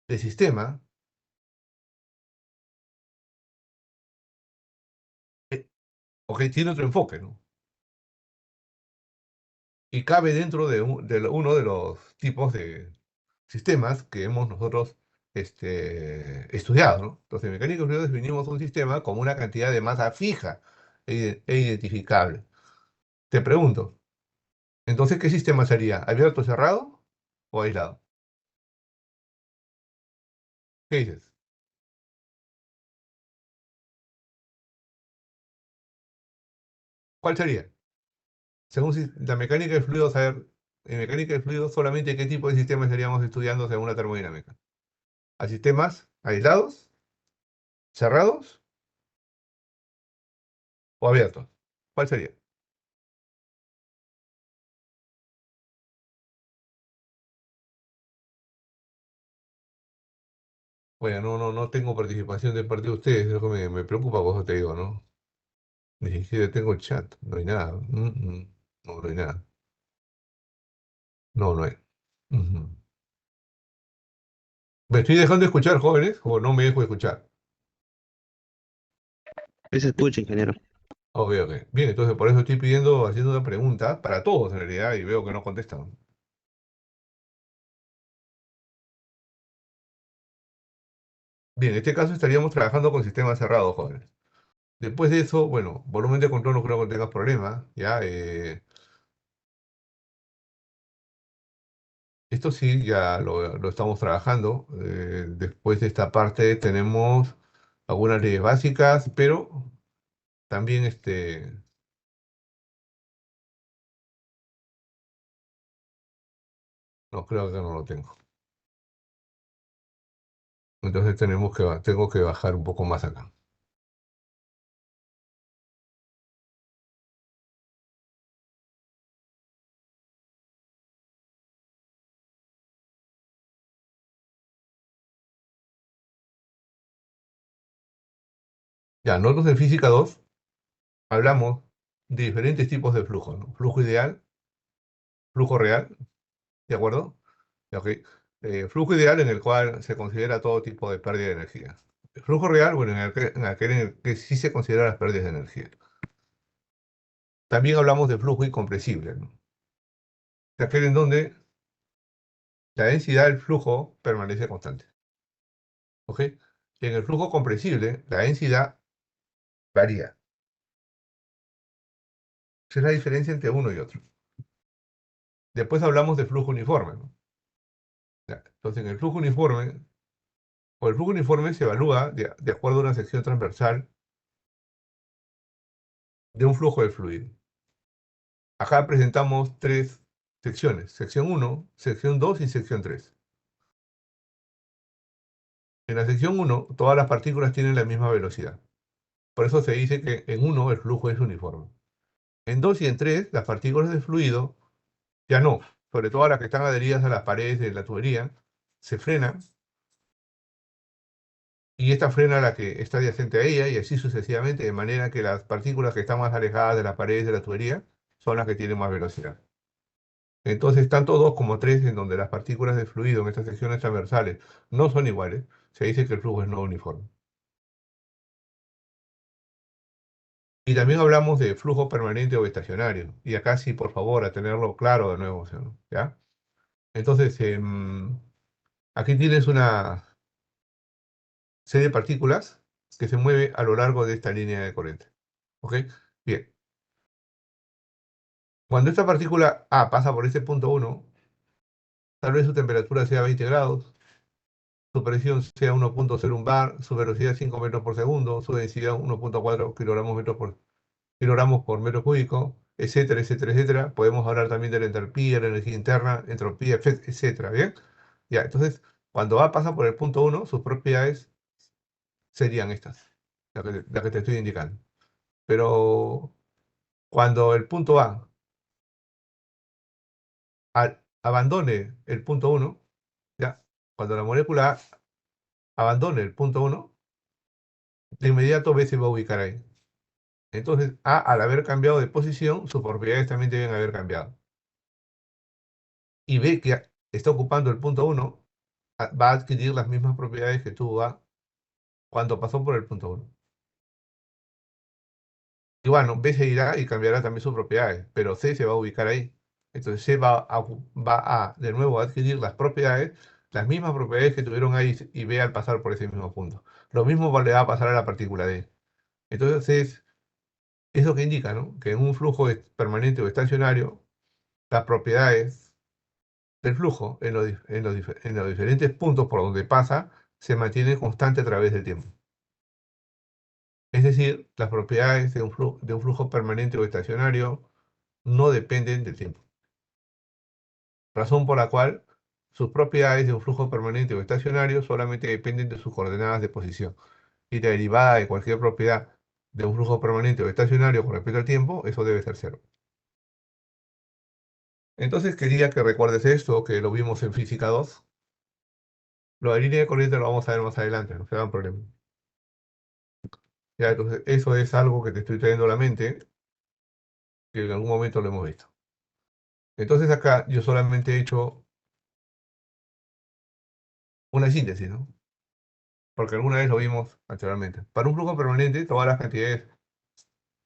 Speaker 1: de sistema, eh, ok, tiene otro enfoque, ¿no? Y cabe dentro de uno de los tipos de sistemas que hemos nosotros estudiado, ¿no? Entonces, en mecánica de fluidos definimos un sistema como una cantidad de masa fija e identificable. Te pregunto, entonces, ¿qué sistema sería? ¿Abierto, cerrado o aislado? ¿Qué dices? ¿Cuál sería? Según la mecánica de fluidos, a ver, en mecánica de fluidos solamente qué tipo de sistemas estaríamos estudiando según la termodinámica. ¿A sistemas aislados, cerrados o abiertos? ¿Cuál sería? Bueno, no tengo participación de parte de ustedes, es lo que me preocupa, por eso te digo, ¿no? Ni siquiera tengo chat, no hay nada. No hay nada. No hay. Ujú. ¿Me estoy dejando de escuchar, jóvenes, o no me dejo de escuchar?
Speaker 4: Sí se escucha, ingeniero.
Speaker 1: Ok. Bien, entonces por eso estoy pidiendo, haciendo una pregunta para todos en realidad, y veo que no contestan. Bien, en este caso estaríamos trabajando con sistemas cerrados, jóvenes. Después de eso, bueno, volumen de control no creo que tengas problemas, ¿ya? Esto sí, ya lo estamos trabajando. Después de esta parte tenemos algunas leyes básicas, pero también no creo que no lo tengo. Entonces tengo que bajar un poco más acá. Ya, nosotros en Física 2 hablamos de diferentes tipos de flujo, ¿no? Flujo ideal, flujo real, ¿de acuerdo? Ok. Flujo ideal en el cual se considera todo tipo de pérdida de energía. El flujo real, bueno, en aquel en el que sí se consideran las pérdidas de energía. También hablamos de flujo incompresible, ¿no? De aquel en donde la densidad del flujo permanece constante. ¿Ok? En el flujo compresible, la densidad varía. Esa es la diferencia entre uno y otro. Después hablamos de flujo uniforme, ¿no? Ya, entonces, en el flujo uniforme, o el flujo uniforme se evalúa de acuerdo a una sección transversal de un flujo de fluido. Acá presentamos tres secciones: sección 1, sección 2 y sección 3. En la sección 1, todas las partículas tienen la misma velocidad. Por eso se dice que en 1 el flujo es uniforme. En 2 y en 3, las partículas de fluido ya no, sobre todo las que están adheridas a las paredes de la tubería, se frenan y esta frena a la que está adyacente a ella y así sucesivamente, de manera que las partículas que están más alejadas de las paredes de la tubería son las que tienen más velocidad. Entonces, tanto 2 como 3, en donde las partículas de fluido en estas secciones transversales no son iguales, se dice que el flujo es no uniforme. Y también hablamos de flujo permanente o estacionario. Y acá sí, por favor, a tenerlo claro de nuevo, ¿ya? Entonces, aquí tienes una serie de partículas que se mueve a lo largo de esta línea de corriente. ¿Ok? Bien. Cuando esta partícula A pasa por este punto 1, tal vez su temperatura sea 20 grados, su presión sea 1.01 bar, su velocidad 5 metros por segundo, su densidad 1.4 kilogramos por metro cúbico, etcétera, etcétera, etcétera. Podemos hablar también de la entalpía, la energía interna, entropía, etcétera, ¿bien? Ya, entonces, cuando A pasa por el punto 1, sus propiedades serían estas, las que te estoy indicando. Pero cuando el punto A abandone el punto 1, ya, cuando la molécula A abandone el punto 1, de inmediato B se va a ubicar ahí. Entonces, A, al haber cambiado de posición, sus propiedades también deben haber cambiado. Y B, que está ocupando el punto 1, va a adquirir las mismas propiedades que tuvo A cuando pasó por el punto 1. Y bueno, B se irá y cambiará también sus propiedades, pero C se va a ubicar ahí. Entonces C va a de nuevo a adquirir las mismas propiedades que tuvieron A y B al pasar por ese mismo punto. Lo mismo le va a pasar a la partícula D. Entonces es lo que indica, ¿no? Que en un flujo permanente o estacionario, las propiedades del flujo en los diferentes puntos por donde pasa se mantienen constantes a través del tiempo. Es decir, las propiedades de un flujo permanente o estacionario no dependen del tiempo. Razón por la cual sus propiedades de un flujo permanente o estacionario solamente dependen de sus coordenadas de posición. Y la derivada de cualquier propiedad de un flujo permanente o estacionario con respecto al tiempo, eso debe ser cero. Entonces quería que recuerdes esto, que lo vimos en Física 2, Lo de línea de corriente lo vamos a ver más adelante, no se dan problema. Ya, entonces, eso es algo que te estoy trayendo a la mente, que en algún momento lo hemos visto. Entonces acá yo solamente he hecho una síntesis, ¿no? Porque alguna vez lo vimos anteriormente. Para un flujo permanente, todas las cantidades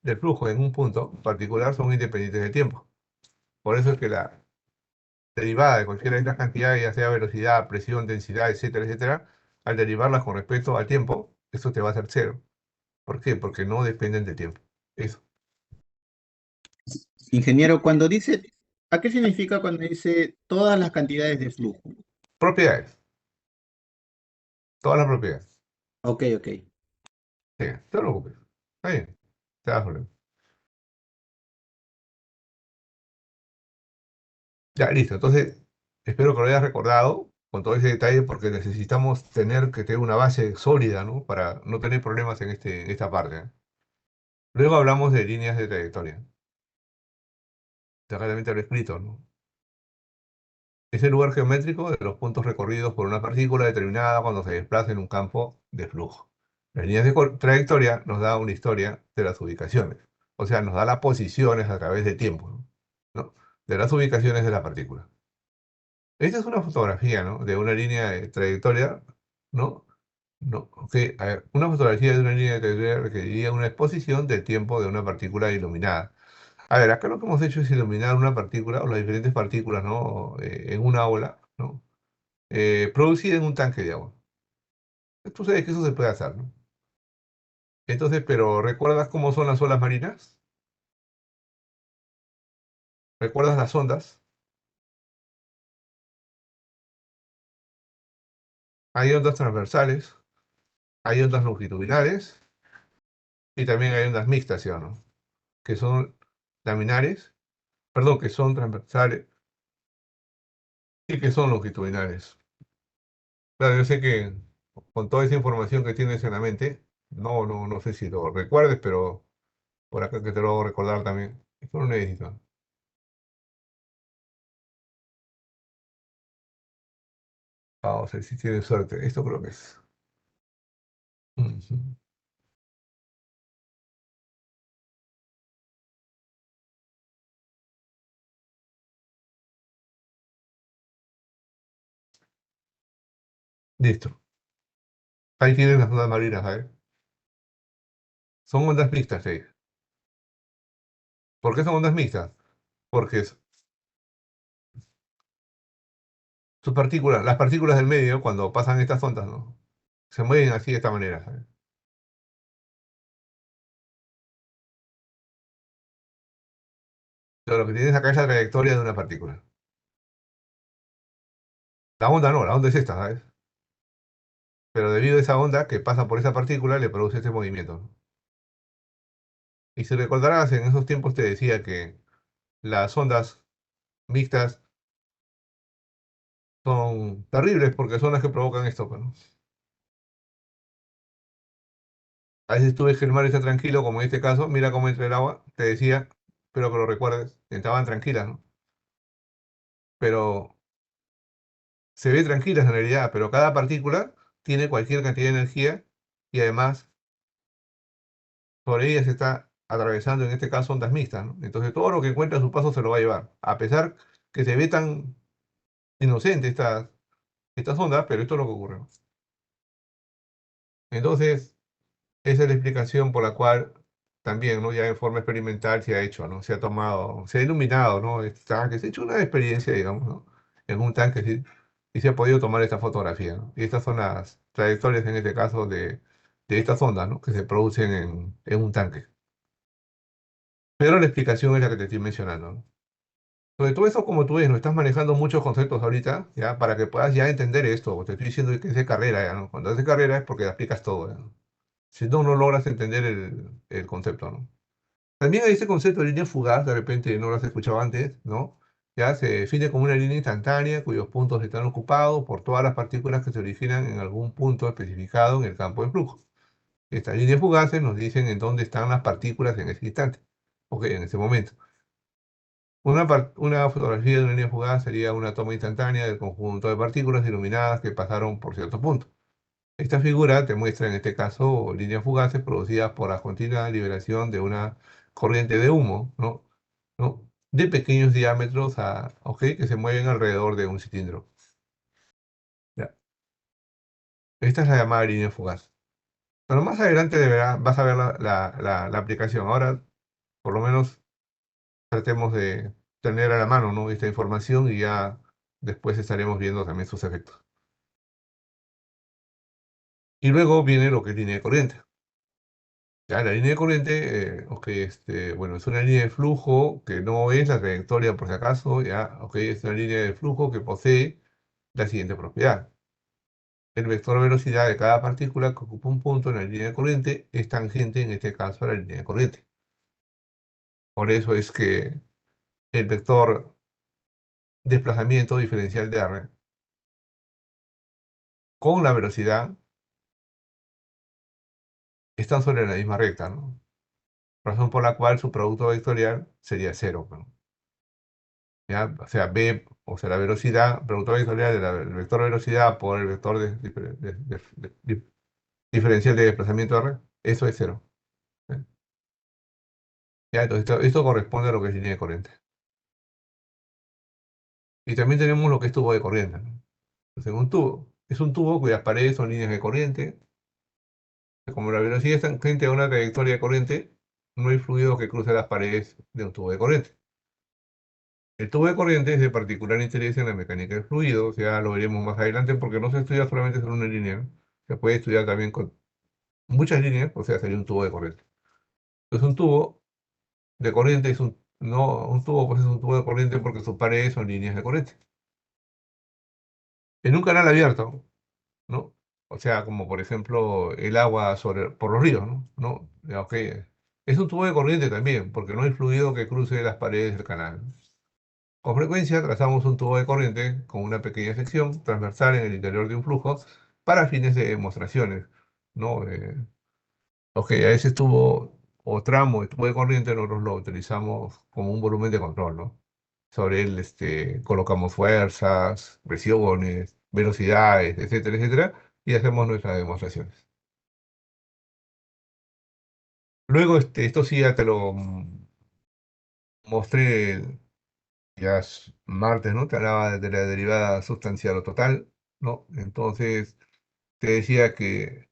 Speaker 1: del flujo en un punto particular son independientes del tiempo. Por eso es que la derivada de cualquiera de estas cantidades, ya sea velocidad, presión, densidad, etcétera, etcétera, al derivarlas con respecto al tiempo, eso te va a ser cero. ¿Por qué? Porque no dependen del tiempo. Eso.
Speaker 2: Ingeniero, cuando dice, ¿a qué significa cuando dice todas las cantidades de flujo?
Speaker 1: Propiedades. Todas las propiedades.
Speaker 2: Ok, ok.
Speaker 1: Sí, no te preocupes. Está bien. Te das problema. Ya, listo. Entonces, espero que lo hayas recordado con todo ese detalle porque necesitamos tener una base sólida, ¿no? Para no tener problemas en esta parte, ¿eh? Luego hablamos de líneas de trayectoria. Realmente lo he escrito, ¿no? Es el lugar geométrico de los puntos recorridos por una partícula determinada cuando se desplaza en un campo de flujo. Las líneas de trayectoria nos da una historia de las ubicaciones, o sea, nos da las posiciones a través de tiempo, ¿no? ¿No? De las ubicaciones de la partícula. Esta es una fotografía, ¿no? De una línea de trayectoria, ¿no? No, ok, a ver, una fotografía de una línea de trayectoria requeriría una exposición del tiempo de una partícula iluminada. A ver, acá lo que hemos hecho es iluminar una partícula o las diferentes partículas, ¿no? En una ola, ¿no? Producida en un tanque de agua. Tú sabes que eso se puede hacer, ¿no? Entonces, pero ¿recuerdas cómo son las olas marinas? ¿Recuerdas las ondas? Hay ondas transversales, hay ondas longitudinales y también hay ondas mixtas, ¿sí o no? Que son laminares, perdón, que son transversales y que son longitudinales. Claro, yo sé que con toda esa información que tienes en la mente, no sé si lo recuerdes, pero por acá que te lo hago recordar también. Esto no necesito. Vamos a ver si tienes suerte. Esto creo que es. Ujú. Listo. Ahí tienes las ondas marinas, ¿sabes? Son ondas mixtas, sí. ¿Por qué son ondas mixtas? Porque sus partículas, las partículas del medio, cuando pasan estas ondas, ¿no? Se mueven así de esta manera, ¿sabes? Pero lo que tienes acá es la trayectoria de una partícula. La onda no, la onda es esta, ¿sabes? Pero debido a esa onda que pasa por esa partícula, le produce este movimiento, ¿no? Y si recordarás, en esos tiempos te decía que las ondas mixtas son terribles porque son las que provocan esto, pues, ¿no? A veces tú ves que el mar está tranquilo, como en este caso, mira cómo entra el agua, te decía, espero que lo recuerdes, estaban tranquilas, ¿no? Pero se ve tranquilas en realidad, pero cada partícula tiene cualquier cantidad de energía y además por ella se está atravesando, en este caso, ondas mixtas, ¿no? Entonces todo lo que encuentra a su paso se lo va a llevar, a pesar que se ve tan inocente estas ondas, pero esto es lo que ocurre, ¿no? Entonces, esa es la explicación por la cual también, ¿no? Ya en forma experimental se ha hecho, ¿no? Se ha tomado, se ha iluminado, ¿no? Este tanque, se ha hecho una experiencia, digamos, ¿no? En un tanque, sí, y se ha podido tomar esta fotografía, ¿no? Y estas son las trayectorias, en este caso, de estas ondas, ¿no? Que se producen en un tanque. Pero la explicación es la que te estoy mencionando, ¿no? Sobre todo eso, como tú ves, no estás manejando muchos conceptos ahorita, ¿ya? Para que puedas ya entender esto. Te estoy diciendo que es de carrera, ¿ya? ¿No? Cuando es de carrera es porque aplicas todo, ¿ya? Si no, no logras entender el concepto, ¿no? También hay este concepto de línea fugaz, de repente no lo has escuchado antes, ¿no? Ya se define como una línea instantánea cuyos puntos están ocupados por todas las partículas que se originan en algún punto especificado en el campo de flujo. Estas líneas fugaces nos dicen en dónde están las partículas en ese instante, ok, en ese momento. Una fotografía de una línea fugaz sería una toma instantánea del conjunto de partículas iluminadas que pasaron por cierto punto. Esta figura te muestra en este caso líneas fugaces producidas por la continua liberación de una corriente de humo, ¿no? ¿No? De pequeños diámetros ¿ok? Que se mueven alrededor de un cilindro. Ya. Esta es la llamada línea fugaz. Pero más adelante vas a ver la aplicación. Ahora, por lo menos, tratemos de tener a la mano, ¿no? Esta información y ya después estaremos viendo también sus efectos. Y luego viene lo que es línea de corriente. Ya, la línea de corriente, ok, bueno, es una línea de flujo que no es la trayectoria por si acaso, ya, ok, es una línea de flujo que posee la siguiente propiedad. El vector de velocidad de cada partícula que ocupa un punto en la línea de corriente es tangente, en este caso, a la línea de corriente. Por eso es que el vector desplazamiento diferencial de R con la velocidad están sobre la misma recta, ¿no? Razón por la cual su producto vectorial sería cero, ¿no? ¿Ya? O sea, B, o sea, la velocidad, producto vectorial del vector de velocidad por el vector diferencial de desplazamiento R, eso es cero. ¿Ya? ¿Ya? Entonces, esto corresponde a lo que es línea de corriente. Y también tenemos lo que es tubo de corriente, ¿no? Entonces, un tubo es un tubo cuyas paredes son líneas de corriente. Como la velocidad es tangente a una trayectoria de corriente, no hay fluido que cruce las paredes de un tubo de corriente. El tubo de corriente es de particular interés en la mecánica del fluido, ya lo veremos más adelante porque no se estudia solamente sobre una línea, ¿no? Se puede estudiar también con muchas líneas, o sea, sería un tubo de corriente. Entonces un tubo de corriente es un tubo pues es un tubo de corriente porque sus paredes son líneas de corriente. En un canal abierto, ¿no? O sea, como por ejemplo el agua por los ríos, ¿no? ¿No? Ya, ok. Es un tubo de corriente también, porque no hay fluido que cruce las paredes del canal. Con frecuencia trazamos un tubo de corriente con una pequeña sección transversal en el interior de un flujo para fines de demostraciones, ¿no? Ok, a ese tubo o tramo de tubo de corriente nosotros lo utilizamos como un volumen de control, ¿no? Sobre él colocamos fuerzas, presiones, velocidades, etcétera, etcétera, y hacemos nuestras demostraciones. Luego, esto sí ya te lo mostré ya es martes, ¿no? Te hablaba de la derivada sustancial o total, ¿no? Entonces, te decía que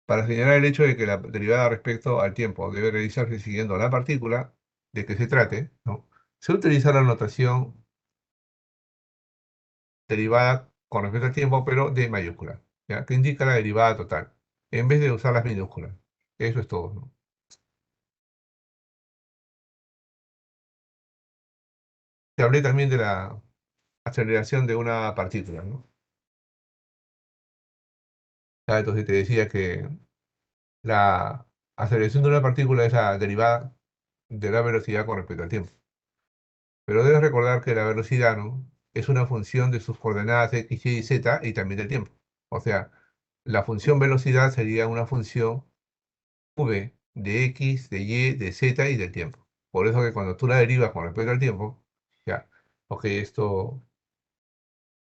Speaker 1: para señalar el hecho de que la derivada respecto al tiempo debe realizarse siguiendo la partícula de que se trate, ¿no? Se utiliza la notación derivada con respecto al tiempo, pero de mayúscula, ¿ya? Que indica la derivada total, en vez de usar las minúsculas. Eso es todo, ¿no? Te hablé también de la aceleración de una partícula, ¿no? Ya, entonces te decía que la aceleración de una partícula es la derivada de la velocidad con respecto al tiempo. Pero debes recordar que la velocidad, ¿no? Es una función de sus coordenadas x, y, z y también del tiempo. O sea, la función velocidad sería una función v de x, de y, de z y del tiempo. Por eso que cuando tú la derivas con respecto al tiempo, ya, ok, esto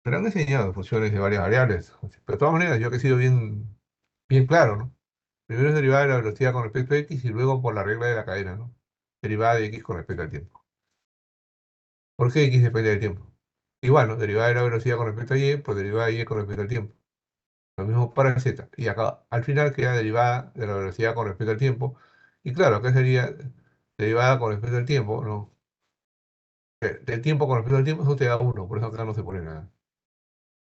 Speaker 1: te lo han enseñado en funciones de varias variables. Pero de todas maneras, yo que he sido bien claro, ¿no? Primero es derivada de la velocidad con respecto a x y luego por la regla de la cadena, ¿no? Derivada de x con respecto al tiempo. ¿Por qué x depende del tiempo? Igual, ¿no? Derivada de la velocidad con respecto a y por derivada de y con respecto al tiempo. Lo mismo para z. Y acá, al final, queda derivada de la velocidad con respecto al tiempo. Y claro, acá sería derivada con respecto al tiempo, ¿no? Del tiempo con respecto al tiempo, eso te da 1, por eso acá no se pone nada.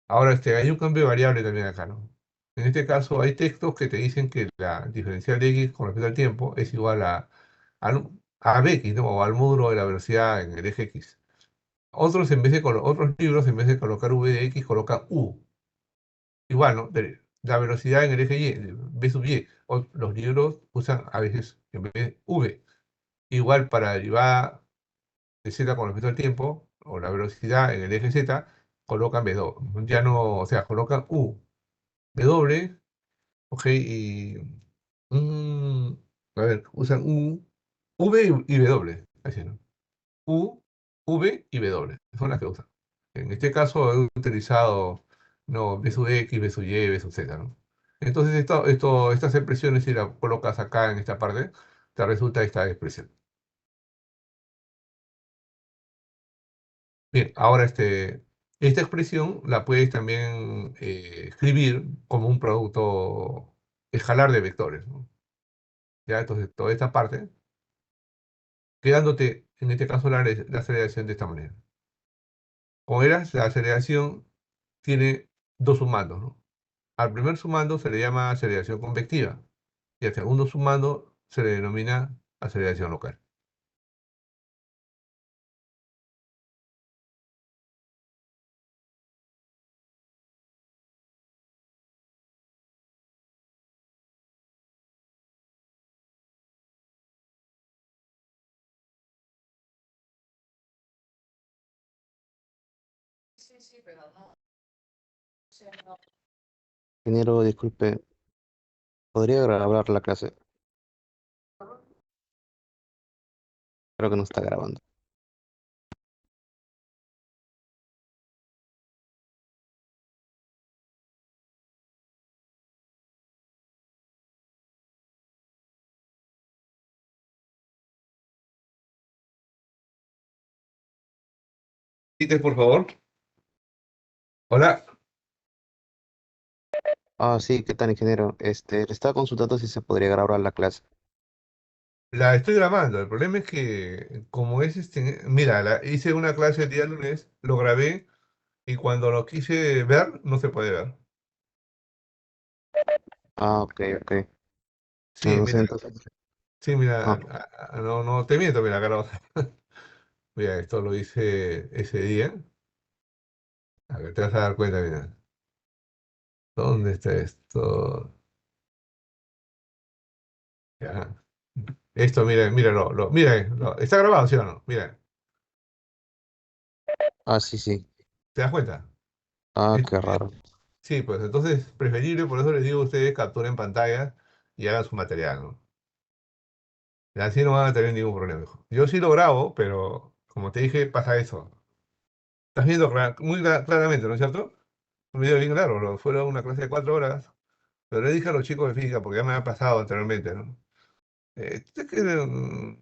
Speaker 1: Ahora, hay un cambio de variable también acá, ¿no? En este caso, hay textos que te dicen que la diferencial de x con respecto al tiempo es igual a bx, ¿no? O al módulo de la velocidad en el eje x. Otros libros, en vez de colocar v de x, colocan u. Igual, ¿no? La velocidad en el eje y, v sub y. Los libros usan a veces en vez de v. Igual para derivada de z con respecto al tiempo, o la velocidad en el eje z, colocan w. Ya no, o sea, colocan u. W, ok, y a ver, usan U, V y W, así, ¿no? U, V y W, son las que usan. En este caso he utilizado no, B sub X, B sub Y, B sub Z, ¿no? Entonces estas expresiones, si las colocas acá en esta parte, te resulta esta expresión. Bien, ahora esta expresión la puedes también escribir como un producto escalar de vectores, ¿no? Ya, entonces toda esta parte, quedándote en este caso la aceleración de esta manera. Como verás, la aceleración tiene dos sumandos, ¿no? Al primer sumando se le llama aceleración convectiva y al segundo sumando se le denomina aceleración local.
Speaker 4: Ingeniero, disculpe, ¿podría grabar la clase? Creo que no está grabando.
Speaker 1: Peter, por favor. Hola.
Speaker 4: Ah, sí, ¿qué tal, ingeniero? Le estaba consultando si se podría grabar la clase.
Speaker 1: La estoy grabando. El problema es que, como es mira, hice una clase el día lunes, lo grabé y cuando lo quise ver, no se puede ver.
Speaker 4: Ah, ok, ok.
Speaker 1: Sí,
Speaker 4: No sé,
Speaker 1: mira,
Speaker 4: entonces.
Speaker 1: sí, mira,
Speaker 4: Ah,
Speaker 1: no, no te miento, mira, Carlos. Mira, esto lo hice ese día. A ver, te vas a dar cuenta, mira. ¿Dónde está esto? Ya. Esto, mira, míralo, mira, está grabado, ¿sí o no? Mira,
Speaker 4: sí, sí.
Speaker 1: ¿te das cuenta?
Speaker 4: Ah,
Speaker 1: Es-
Speaker 4: qué raro.
Speaker 1: sí, pues entonces, preferible, por eso les digo a ustedes, capturen pantalla y hagan su material, ¿no? Y así no van a tener ningún problema, hijo. Yo sí lo grabo, pero como te dije, pasa eso. Estás viendo muy claramente, ¿no es cierto? Un video bien claro, fueron una clase de 4 horas, pero le dije a los chicos de física, porque ya me ha pasado anteriormente, ¿no? Es que,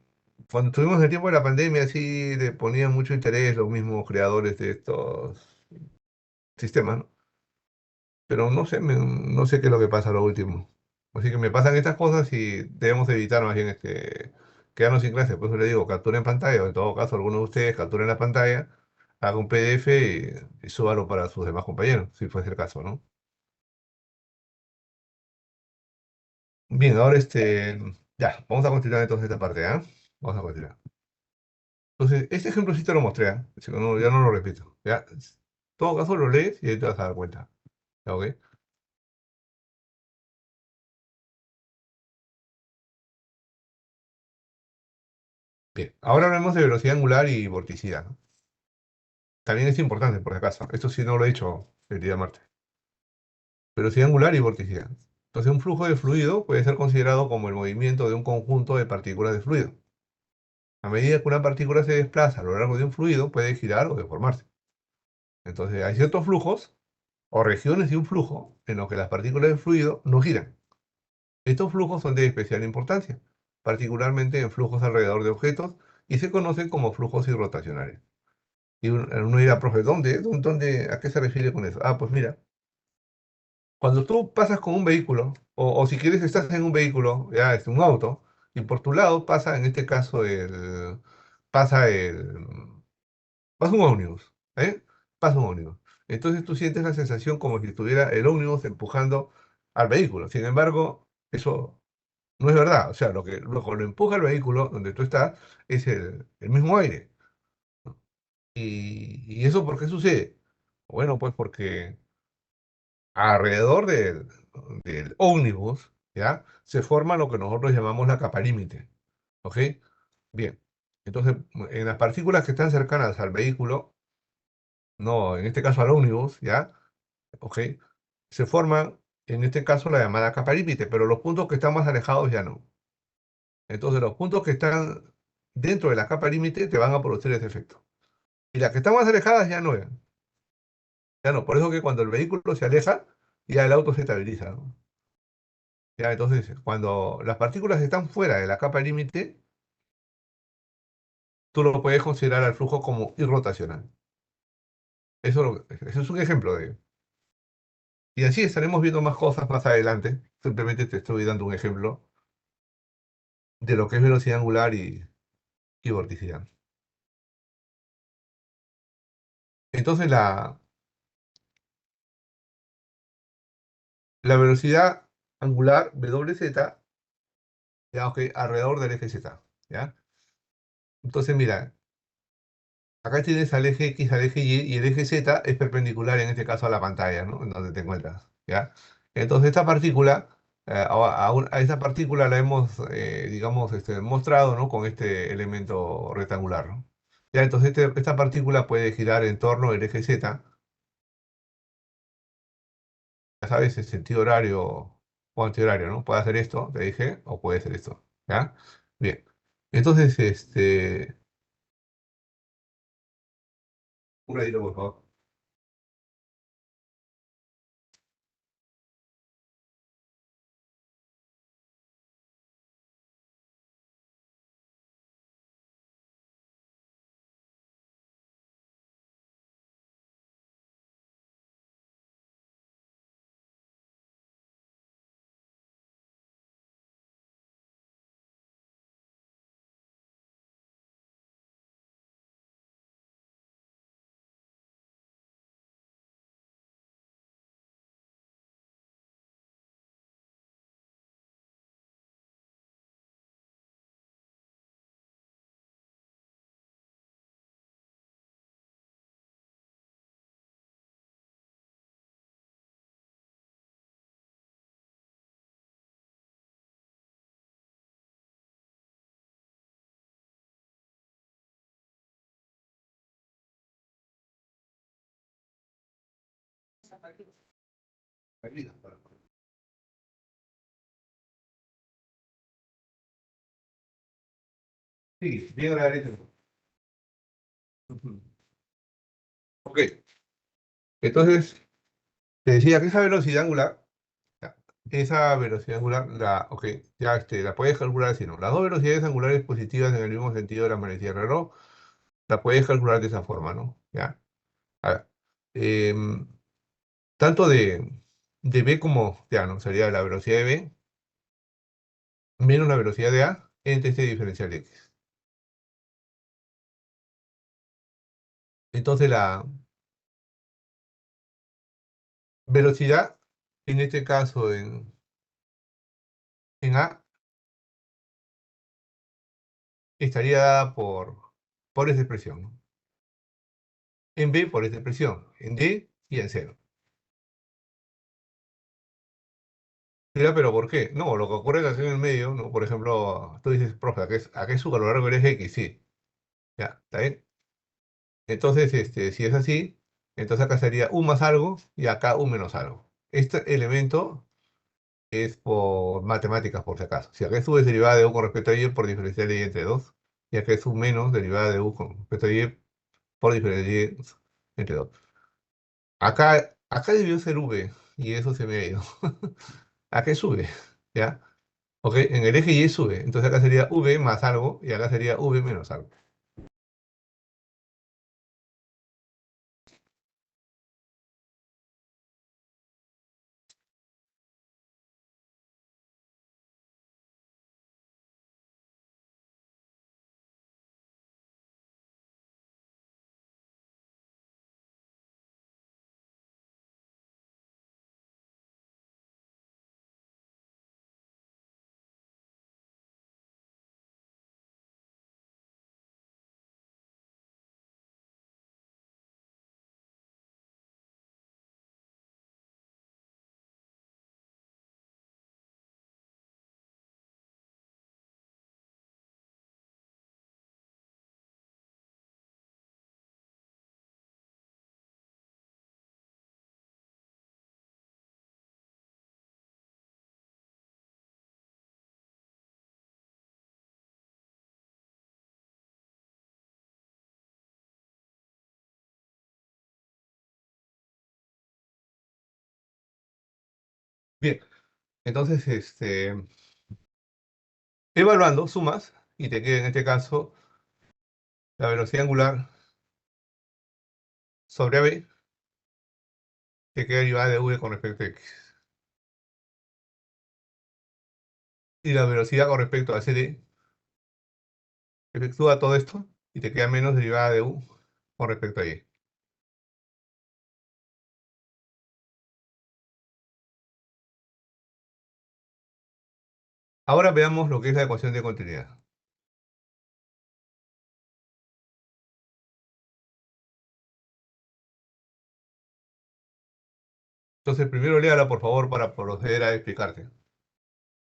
Speaker 1: cuando tuvimos el tiempo de la pandemia, sí le ponían mucho interés los mismos creadores de estos sistemas, ¿no? Pero no sé, no sé qué es lo que pasa a lo último. Así que me pasan estas cosas y debemos evitar más bien quedarnos sin clase. Por eso le digo, capturen pantalla, o en todo caso, algunos de ustedes capturen la pantalla, hagan un PDF y súbalo para sus demás compañeros, si fuese el caso, ¿no? Bien, ahora ya, vamos a continuar entonces esta parte, ¿ah? Vamos a continuar. Entonces, este ejemplo sí te lo mostré, ¿ah? Así que ya no lo repito, ¿ya? En todo caso lo lees y ahí te vas a dar cuenta, ¿ya? ¿Ok? Bien, ahora hablemos de velocidad angular y vorticidad, ¿no? También es importante, por si acaso. Esto sí no lo he hecho el día de martes. Velocidad angular y vorticidad. Entonces, un flujo de fluido puede ser considerado como el movimiento de un conjunto de partículas de fluido. A medida que una partícula se desplaza a lo largo de un fluido, puede girar o deformarse. Entonces, hay ciertos flujos o regiones de un flujo en los que las partículas de fluido no giran. Estos flujos son de especial importancia, particularmente en flujos alrededor de objetos y se conocen como flujos irrotacionales. Y uno dirá, profe, ¿a qué se refiere con eso? Ah, pues mira, cuando tú pasas con un vehículo, o si quieres estás en un vehículo, ya es un auto, y por tu lado pasa, en este caso, pasa el, pasa un ómnibus, ¿eh? Pasa un ómnibus. Entonces tú sientes la sensación como si estuviera el ómnibus empujando al vehículo. Sin embargo, eso no es verdad. O sea, lo que lo empuja al vehículo donde tú estás es el mismo aire. ¿Y eso por qué sucede? Bueno, pues porque alrededor del ómnibus, ¿ya? Se forma lo que nosotros llamamos la capa límite, ¿ok? Bien, entonces, en las partículas que están cercanas al vehículo, no, en este caso al ómnibus, ¿ya? ¿Ok? Se forman, en este caso, la llamada capa límite, pero los puntos que están más alejados ya no. Entonces, los puntos que están dentro de la capa límite te van a producir ese efecto. Y las que están más alejadas ya no. Ya no. Por eso que cuando el vehículo se aleja, ya el auto se estabiliza, ¿no? Ya, entonces, cuando las partículas están fuera de la capa límite, tú lo puedes considerar al flujo como irrotacional. Eso es un ejemplo de ello. Y así estaremos viendo más cosas más adelante. Simplemente te estoy dando un ejemplo de lo que es velocidad angular y vorticidad. Entonces, la velocidad angular WZ, digamos que alrededor del eje Z, ¿ya? Entonces, mira, acá tienes al eje X, al eje Y el eje Z es perpendicular en este caso a la pantalla, ¿no? En donde te encuentras, ¿ya? Entonces, esta partícula, a esta partícula la hemos, digamos, mostrado, ¿no? Con este elemento rectangular, ¿no? Ya, entonces, esta partícula puede girar en torno al eje Z, ya sabes, en sentido horario o antihorario, ¿no? Puede hacer esto, te dije, o puede hacer esto, ¿ya? Bien. Entonces, un ratito, por favor. Sí, bien a la derecha. Ujú. Ok, entonces te decía que ya, esa velocidad angular, ok, ya la puedes calcular así, ¿no? Las dos velocidades angulares positivas en el mismo sentido de la manecilla del reloj, la puedes calcular de esa forma, ¿no? Ya, a ver, em, tanto de B como de A, ¿no? Sería la velocidad de B menos la velocidad de A entre este diferencial de X. Entonces la velocidad, en este caso en A, estaría dada por esta expresión, ¿no? En B por esta expresión, en D y en cero. Mira, pero ¿por qué? No, lo que ocurre es que aquí en el medio, ¿no? Por ejemplo, tú dices, profe, ¿a qué es su a lo largo del eje X? Sí, ya, ¿está bien? Entonces, si es así, entonces acá sería U más algo y acá U menos algo. Este elemento es por matemáticas, por si acaso. Si acá es U es derivada de U con respecto a Y por diferencial de Y entre 2, y acá es U menos derivada de U con respecto a Y por diferencial de Y entre 2. Acá debió ser V, y eso se me ha ido. Acá es V, ¿ya? Ok, en el eje Y sube. Entonces acá sería V más algo y acá sería V menos algo. Bien, entonces, evaluando, sumas, y te queda en este caso la velocidad angular sobre AB, que queda derivada de V con respecto a X. Y la velocidad con respecto a CD, efectúa todo esto, y te queda menos derivada de U con respecto a Y. Ahora veamos lo que es la ecuación de continuidad. Entonces, primero léala, por favor, para proceder a explicarte.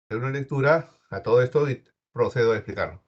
Speaker 1: De una lectura a todo esto y procedo a explicarlo.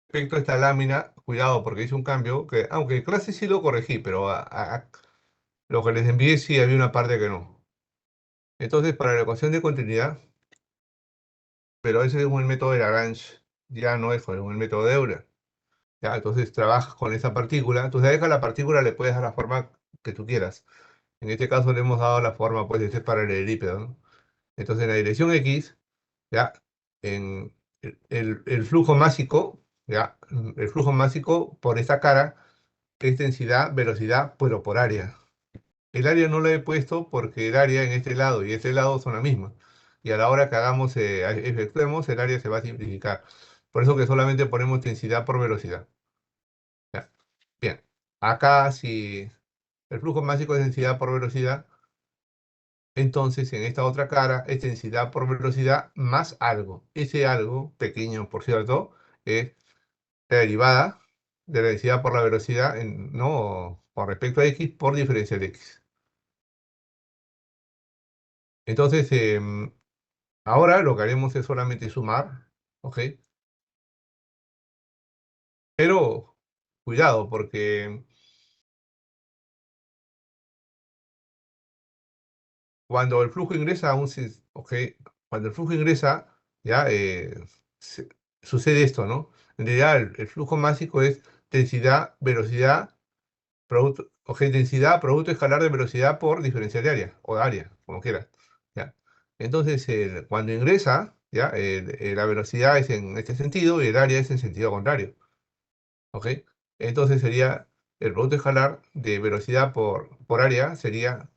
Speaker 1: Respecto a esta lámina, cuidado porque hice un cambio que, aunque en clase sí lo corregí, pero lo que les envié sí había una parte que no. Entonces, para la ecuación de continuidad, pero ese es un método de Lagrange, ya no es con el método de Euler. ¿Ya? Entonces trabajas con esa partícula. Entonces, deja la partícula, le puedes dar la forma que tú quieras. En este caso le hemos dado la forma pues, de ese paralelepípedo, ¿no? Entonces, en la dirección X, ¿ya? En el flujo másico, ¿ya? El flujo másico por esta cara es densidad, velocidad, pero por área. El área no lo he puesto porque el área en este lado y este lado son la misma. Y a la hora que hagamos, efectuemos, el área se va a simplificar. Por eso que solamente ponemos densidad por velocidad. ¿Ya? Bien. Acá, si el flujo másico es densidad por velocidad, entonces en esta otra cara es densidad por velocidad más algo. Ese algo, pequeño por cierto, es la derivada de la densidad por la velocidad, no con respecto a x por diferencial de x. Entonces, ahora lo que haremos es solamente sumar, ¿ok? Pero cuidado, porque cuando el flujo ingresa a ¿ok? Cuando el flujo ingresa, ya se- sucede esto, ¿no? En realidad, el flujo másico es densidad, velocidad, producto, ok, densidad, producto escalar de velocidad por diferencial de área, o área, como quieras, ¿ya? Entonces, cuando ingresa, ya, la velocidad es en este sentido y el área es en sentido contrario, ¿ok? Entonces sería el producto escalar de velocidad por área sería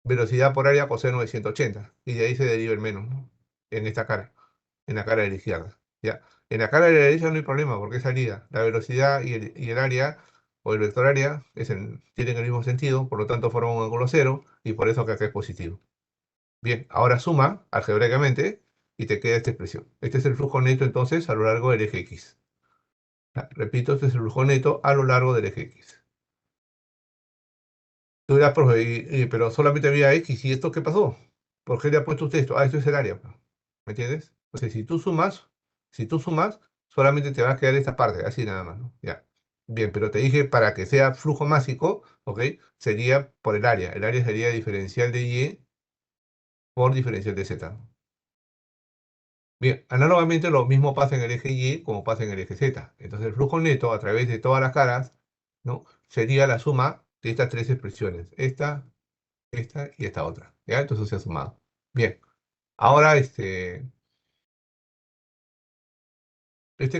Speaker 1: velocidad por área coseno de 180. Y de ahí se deriva el menos, ¿no? En esta cara, en la cara de la izquierda. ¿Ya? En la cara de la derecha no hay problema porque es salida. La velocidad y el área o el vector área tienen el mismo sentido, por lo tanto forman un ángulo cero y por eso que acá es positivo. Bien, ahora suma algebraicamente y te queda esta expresión. Este es el flujo neto entonces a lo largo del eje X. Repito, este es el flujo neto a lo largo del eje X. Tú dirás, profe, pero solamente había X, ¿y esto qué pasó? ¿Por qué le ha puesto usted esto? Ah, esto es el área, pues. ¿Me entiendes? O sea, si tú sumas, solamente te va a quedar esta parte, así nada más, ¿no? Ya. Bien, pero te dije, para que sea flujo másico, ¿ok? Sería por el área. El área sería diferencial de Y por diferencial de Z. Bien, análogamente lo mismo pasa en el eje Y como pasa en el eje Z. Entonces el flujo neto a través de todas las caras, ¿no? Sería la suma de estas tres expresiones. Esta y esta otra. ¿Ya? Entonces se ha sumado. Bien. Ahora este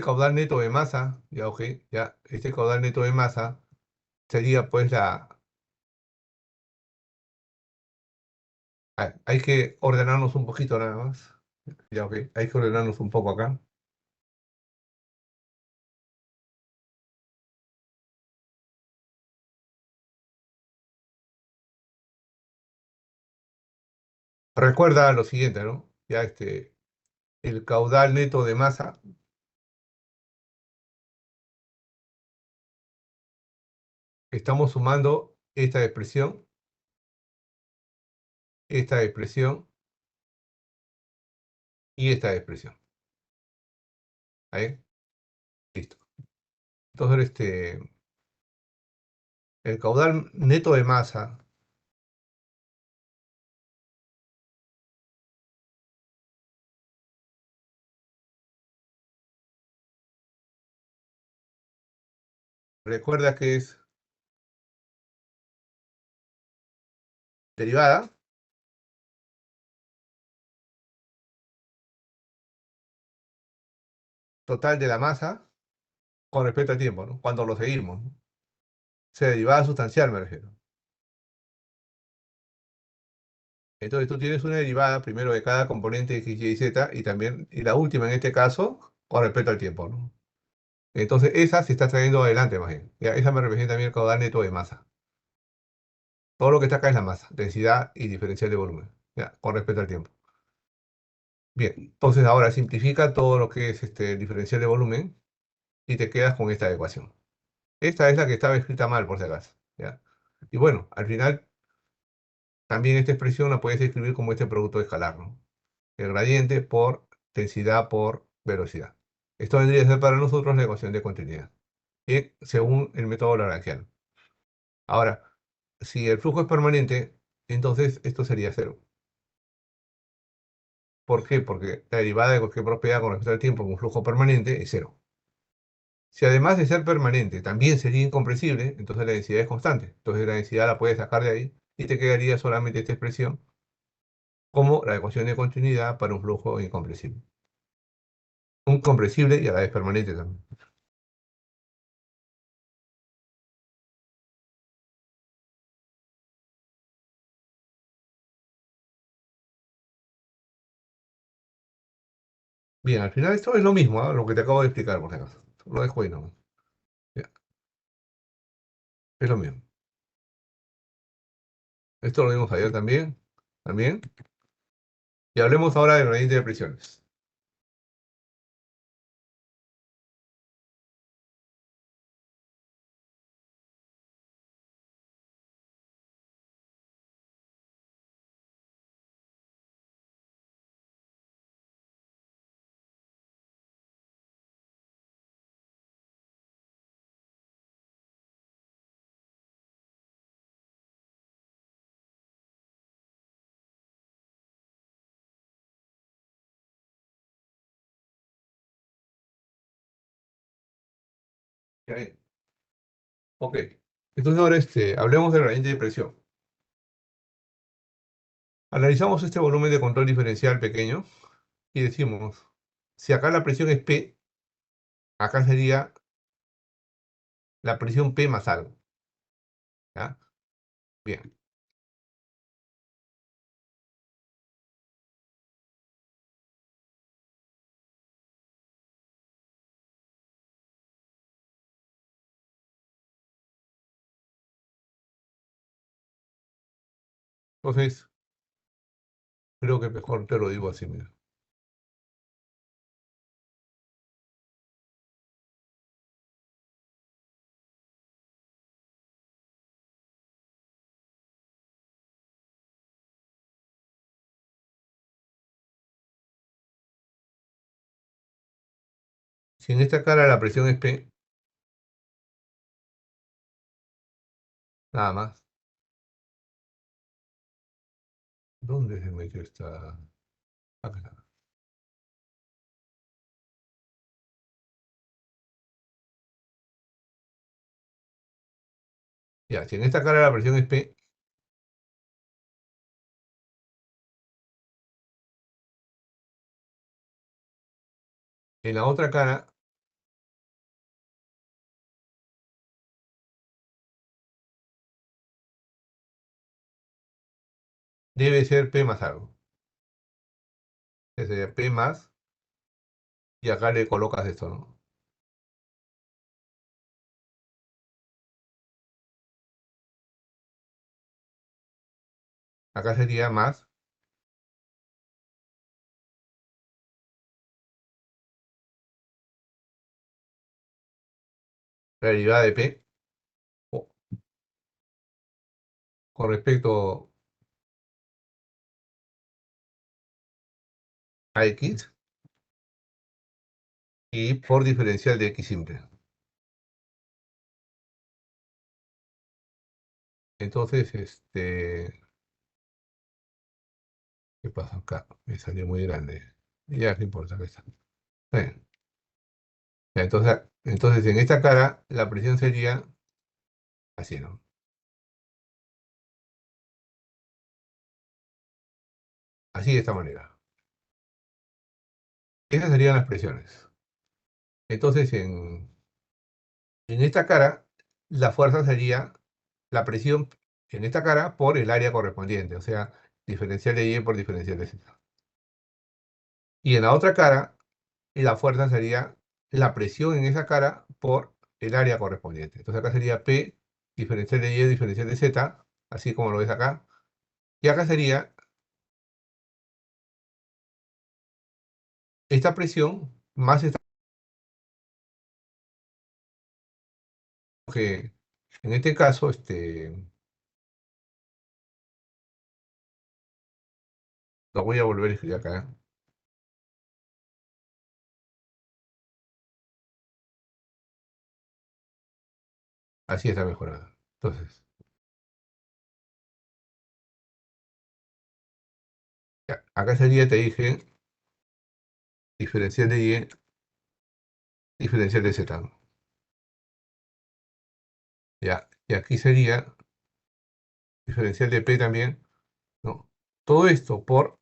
Speaker 1: caudal neto de masa, ya, ok, ya, este caudal neto de masa sería pues hay que ordenarnos un poquito nada más. Ya, ok, hay que ordenarnos un poco acá. Recuerda lo siguiente, ¿no? Ya el caudal neto de masa estamos sumando esta expresión y esta expresión. ¿Ahí? Listo. Entonces, el caudal neto de masa recuerda que es derivada total de la masa con respecto al tiempo, ¿no? Cuando lo seguimos, ¿no? O sea, derivada sustancial me refiero. Entonces tú tienes una derivada primero de cada componente x, y, z y también, y la última en este caso, con respecto al tiempo, ¿no? Entonces esa se está trayendo adelante más bien. Ya, esa me representa también el caudal neto de masa. Todo lo que está acá es la masa, densidad y diferencial de volumen, ya, con respecto al tiempo. Bien, entonces ahora simplifica todo lo que es el diferencial de volumen y te quedas con esta ecuación. Esta es la que estaba escrita mal, por si acaso. ¿Ya? Y bueno, al final también esta expresión la puedes escribir como este producto escalar, ¿no? El gradiente por densidad por velocidad. Esto vendría a ser para nosotros la ecuación de continuidad, según el método lagrangiano. Ahora, si el flujo es permanente, entonces esto sería cero. ¿Por qué? Porque la derivada de cualquier propiedad con respecto al tiempo en un flujo permanente es cero. Si además de ser permanente también sería incompresible, entonces la densidad es constante. Entonces la densidad la puedes sacar de ahí y te quedaría solamente esta expresión como la ecuación de continuidad para un flujo incompresible. Un compresible y a la vez permanente también. Bien, al final esto es lo mismo, ¿ah? Lo que te acabo de explicar, por si acaso. Lo dejo ahí nomás. Ya, es lo mismo. Esto lo vimos ayer también. También. Y hablemos ahora del gradiente de presiones. Ya, ok. Entonces ahora hablemos del gradiente de presión. Analizamos este volumen de control diferencial pequeño y decimos, si acá la presión es P, acá sería la presión P más algo. ¿Ya? Bien. Entonces, creo que mejor te lo digo así, mira. Si en esta cara la presión es P, nada más. ¿Dónde se metió esta? Acá está. Ya, si en esta cara la presión es P, en la otra cara debe ser P más algo. Que sería P más, y acá le colocas esto, ¿no? Acá sería más la derivada de P o- con respecto a X y por diferencial de X simple. Entonces, ¿qué pasa acá? Me salió muy grande. Ya, no importa, acá está. Bien. Ya, entonces, en esta cara la presión sería así, ¿no? Así de esta manera. Esas serían las presiones. Entonces, en esta cara, la fuerza sería la presión en esta cara por el área correspondiente, o sea, diferencial de Y por diferencial de Z. Y en la otra cara, la fuerza sería la presión en esa cara por el área correspondiente. Entonces acá sería P diferencial de Y diferencial de Z, así como lo ves acá. Y acá sería esta presión más esta que en este caso, lo voy a volver a escribir acá. Así está mejorado. Entonces, ya, acá sería, te dije, diferencial de Y, diferencial de Z, ¿no? Ya, y aquí sería diferencial de P también, ¿no? Todo esto por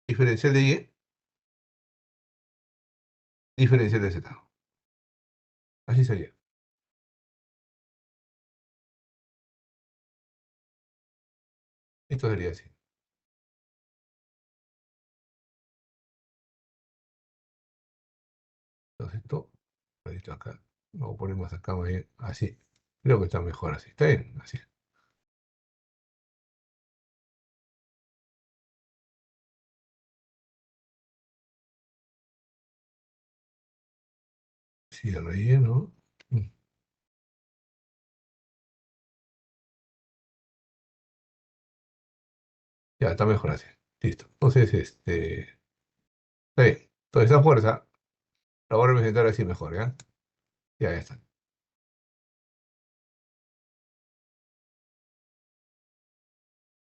Speaker 1: diferencial de Y, diferencial de Z. Así sería. Esto sería así. Entonces esto acá, lo ponemos acá más bien, así. Creo que está mejor así. ¿Está bien? Así. Sí, el relleno. Ya, está mejor así. Listo. Entonces, está bien. Entonces esa fuerza la voy a representar así mejor, ¿ya? Ya está.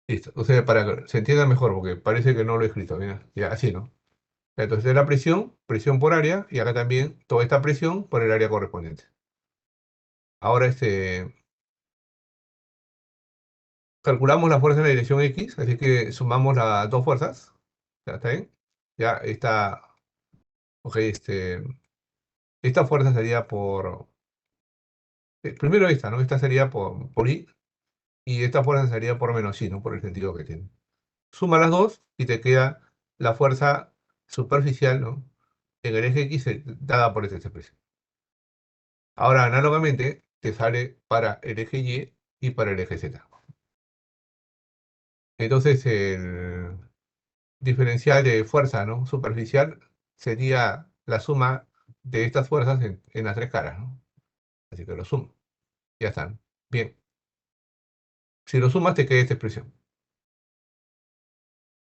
Speaker 1: Listo. Entonces, para que se entienda mejor, porque parece que no lo he escrito, mira. Ya, así, ¿no? Entonces, la presión por área, y acá también toda esta presión por el área correspondiente. Ahora, calculamos la fuerza en la dirección X, así que sumamos las dos fuerzas. ¿Ya está bien? Ya está, ok, esta fuerza sería por, primero esta, ¿no? Esta sería por I, y esta fuerza sería por menos I, ¿no? Por el sentido que tiene. Suma las dos y te queda la fuerza superficial, ¿no? En el eje X dada por esta expresión. Ahora, análogamente, te sale para el eje Y y para el eje Z. Entonces, el diferencial de fuerza, ¿no? Superficial sería la suma de estas fuerzas en las tres caras, ¿no? Así que lo sumo. Ya están. Bien. Si lo sumas, te queda esta expresión.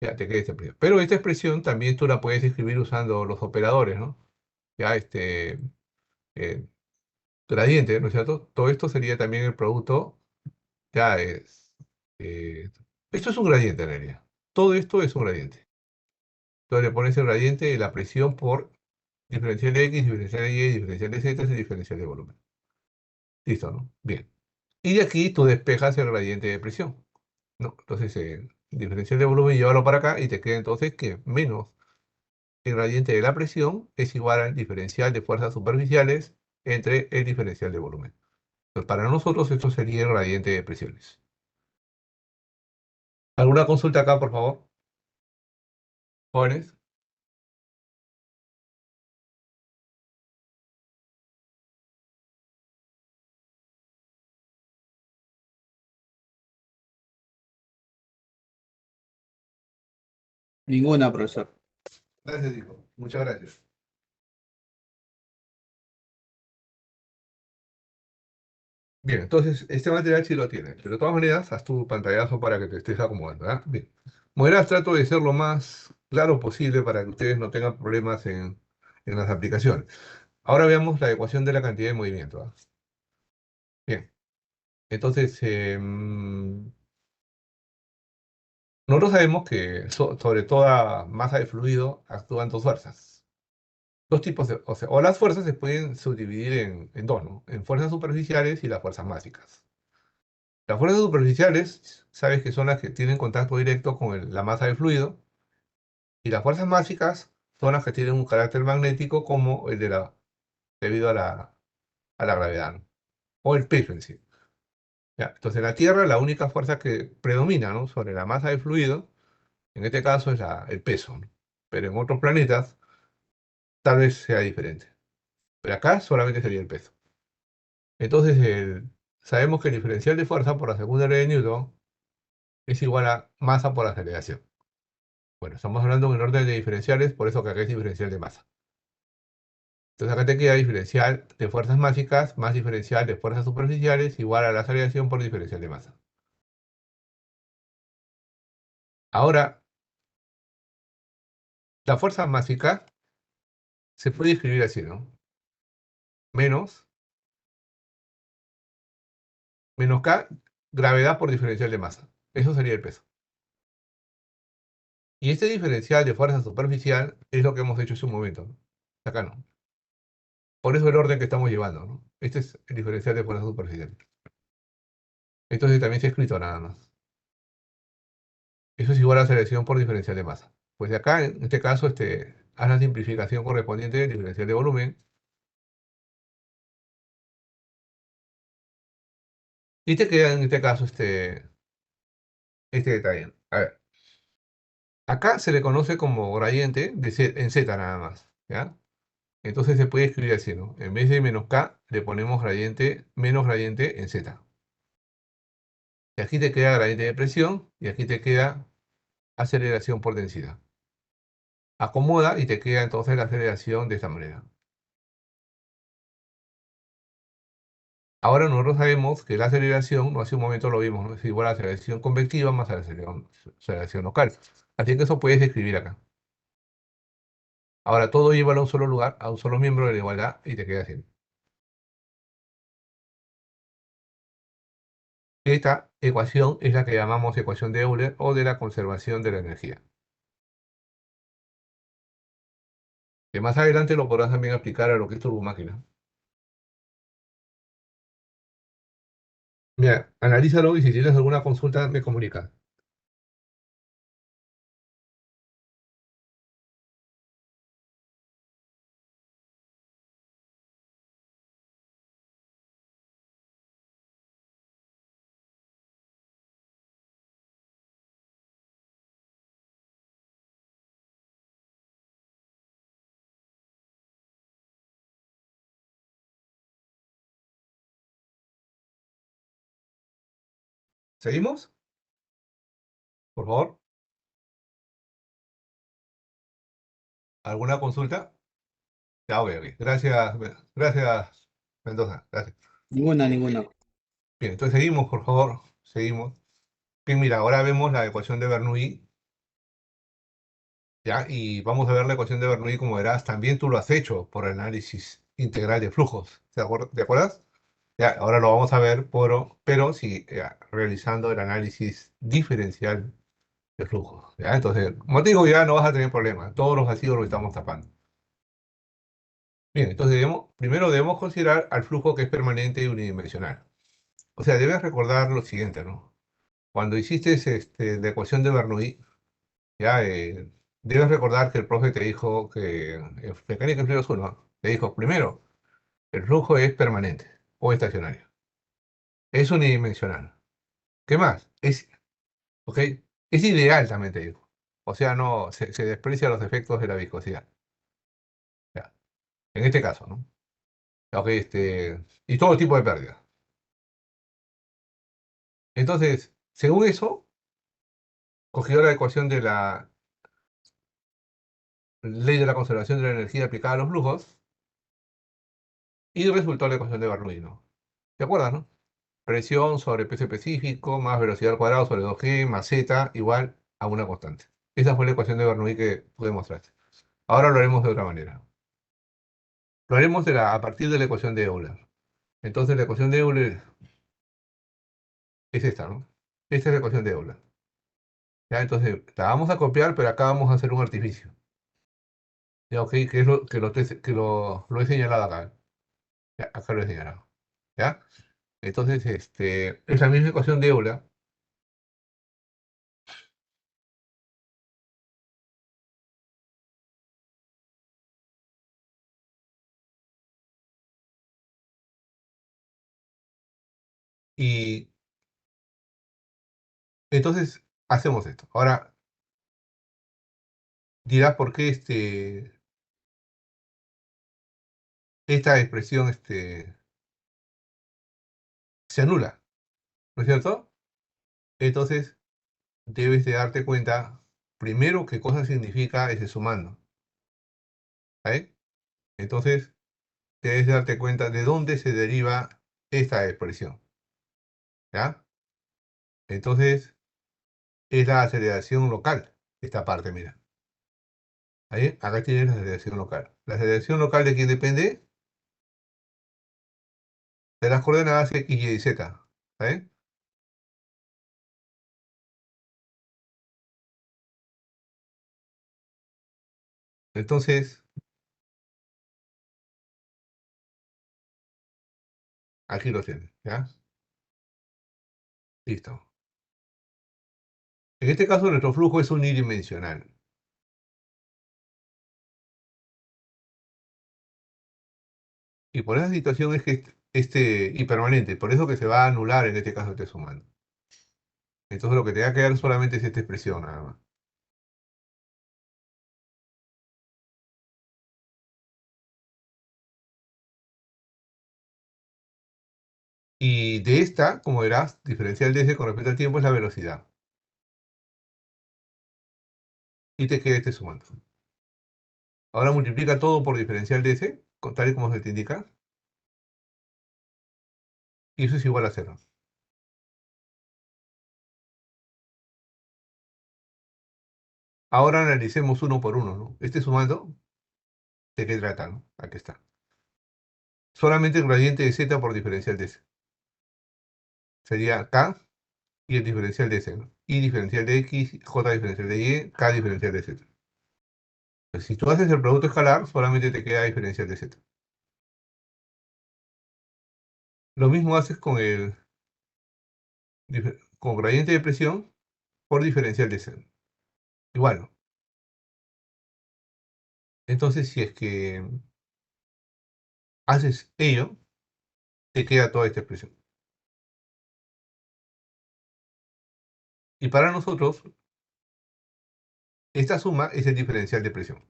Speaker 1: Ya te queda esta expresión. Pero esta expresión también tú la puedes escribir usando los operadores, ¿no? Ya eh, gradiente, ¿no es cierto? Todo esto sería también el producto, ya es, eh, esto es un gradiente en realidad. Todo esto es un gradiente. Entonces le pones el gradiente de la presión por diferencial de X, diferencial de Y, diferencial de Z y diferencial de volumen. Listo, ¿no? Bien. Y de aquí tú despejas el gradiente de presión, ¿no? Entonces el diferencial de volumen llévalo para acá y te queda entonces que menos el gradiente de la presión es igual al diferencial de fuerzas superficiales entre el diferencial de volumen. Pues para nosotros esto sería el gradiente de presiones. ¿Alguna consulta acá, por favor? Jóvenes.
Speaker 2: Ninguna, profesor.
Speaker 1: Gracias, hijo. Muchas gracias. Bien, entonces este material sí lo tienes, pero de todas maneras haz tu pantallazo para que te estés acomodando, ¿ah? Bien. Moderadas trato de ser lo más claro posible para que ustedes no tengan problemas en las aplicaciones. Ahora veamos la ecuación de la cantidad de movimiento, ¿ah? Bien, entonces nosotros sabemos que sobre toda masa de fluido actúan dos fuerzas. Dos tipos de, o las fuerzas se pueden subdividir en dos, ¿no? En fuerzas superficiales y las fuerzas básicas. Las fuerzas superficiales, sabes que son las que tienen contacto directo con la masa del fluido, y las fuerzas básicas son las que tienen un carácter magnético como el debido a la gravedad, ¿no? O el peso en sí. Ya, entonces en la Tierra la única fuerza que predomina, ¿no? Sobre la masa del fluido, en este caso es el peso, ¿no? Pero en otros planetas tal vez sea diferente. Pero acá solamente sería el peso. Entonces sabemos que el diferencial de fuerza por la segunda ley de Newton es igual a masa por aceleración. Bueno, estamos hablando en orden de diferenciales, por eso que acá es diferencial de masa. Entonces acá te queda diferencial de fuerzas mágicas más diferencial de fuerzas superficiales igual a la aceleración por diferencial de masa. Ahora, la fuerza mágica se puede escribir así, ¿no? Menos K, gravedad por diferencial de masa. Eso sería el peso. Y este diferencial de fuerza superficial es lo que hemos hecho hace un momento, ¿no? Acá no. Por eso el orden que estamos llevando, ¿no? Este es el diferencial de fuerza superficial. Entonces también se ha escrito nada más. Eso es igual a aceleración por diferencial de masa. Pues de acá, en este caso, haz la simplificación correspondiente del diferencial de volumen. Y te queda en este caso este detalle. A ver, acá se le conoce como gradiente en Z nada más, ¿ya? Entonces se puede escribir así, ¿no? En vez de menos K, le ponemos menos gradiente en Z. Y aquí te queda gradiente de presión y aquí te queda aceleración por densidad. Acomoda y te queda entonces la aceleración de esta manera. Ahora nosotros sabemos que la aceleración, no hace un momento lo vimos, ¿no? Es igual a la aceleración convectiva más la aceleración local. Así que eso puedes escribir acá. Ahora todo lleva a un solo lugar, a un solo miembro de la igualdad y te queda así. Esta ecuación es la que llamamos ecuación de Euler o de la conservación de la energía. Que más adelante lo podrás también aplicar a lo que es turbomáquina. Mira, analízalo y si tienes alguna consulta me comunicas. ¿Seguimos? Por favor. ¿Alguna consulta? Ya, ok, ok. Gracias, Mendoza. Gracias.
Speaker 2: Ninguna.
Speaker 1: Bien, entonces seguimos, por favor. Seguimos. Bien, mira, ahora vemos la ecuación de Bernoulli, ¿ya? Y vamos a ver la ecuación de Bernoulli, como verás, también tú lo has hecho por análisis integral de flujos. ¿Te acuerdas? Ya, ahora lo vamos a ver, pero sí, realizando el análisis diferencial de flujos, ¿ya? Entonces, como te digo, ya no vas a tener problemas. Todos los vacíos los estamos tapando. Bien, entonces primero debemos considerar al flujo que es permanente y unidimensional. O sea, debes recordar lo siguiente, ¿no? Cuando hiciste la ecuación de Bernoulli, ya debes recordar que el profe te dijo que en mecánica de fluidos 1, te dijo, primero, el flujo es permanente o estacionario. Es unidimensional. ¿Qué más? ¿Ok? Es ideal también te digo. O sea, no se desprecia los efectos de la viscosidad. Ya, en este caso, ¿no? Ok, y todo tipo de pérdida. Entonces, según eso, cogió la ecuación de la ley de la conservación de la energía aplicada a los flujos y resultó la ecuación de Bernoulli, ¿no? ¿Te acuerdas, no? Presión sobre peso específico más velocidad al cuadrado sobre 2G más Z igual a una constante. Esa fue la ecuación de Bernoulli que pude mostrarte. Ahora lo haremos de otra manera. Lo haremos a partir de la ecuación de Euler. Entonces la ecuación de Euler es esta, ¿no? Esta es la ecuación de Euler. ¿Ya? Entonces la vamos a copiar, pero acá vamos a hacer un artificio. ¿Ya? Ok, que es lo he señalado acá. Ya, acá lo he señalado. ¿Ya? Entonces, es la misma ecuación de Euler. Y entonces hacemos esto. Ahora dirás por qué esta expresión se anula, ¿no es cierto? Entonces debes de darte cuenta primero qué cosa significa ese sumando. ¿Vale? Entonces debes de darte cuenta de dónde se deriva esta expresión. ¿Ya? Entonces es la aceleración local, esta parte, mira. ¿Ahí? Acá tienes la aceleración local. ¿La aceleración local de quién depende? De las coordenadas X, Y, Z. ¿Vale? Entonces, aquí lo tienes, ¿ya? Listo. En este caso, nuestro flujo es unidimensional. Y por esa situación es que y permanente, por eso que se va a anular en este caso este sumando. Entonces lo que te va a quedar solamente es esta expresión, nada más. Y de esta, como verás, diferencial de ese con respecto al tiempo es la velocidad. Y te queda este sumando. Ahora multiplica todo por diferencial de ese, tal y como se te indica. Y eso es igual a 0. Ahora analicemos uno por uno, ¿no? Este sumando, ¿de qué trata, no? Aquí está. Solamente el gradiente de z por diferencial de ese. Sería k y el diferencial de z, ¿no? Y diferencial de x, j diferencial de y, k diferencial de z. Pues si tú haces el producto escalar, solamente te queda diferencial de z. Lo mismo haces con gradiente de presión por diferencial de z. Igual, ¿no? Entonces, si es que haces ello, te queda toda esta expresión. Y para nosotros, esta suma es el diferencial de presión.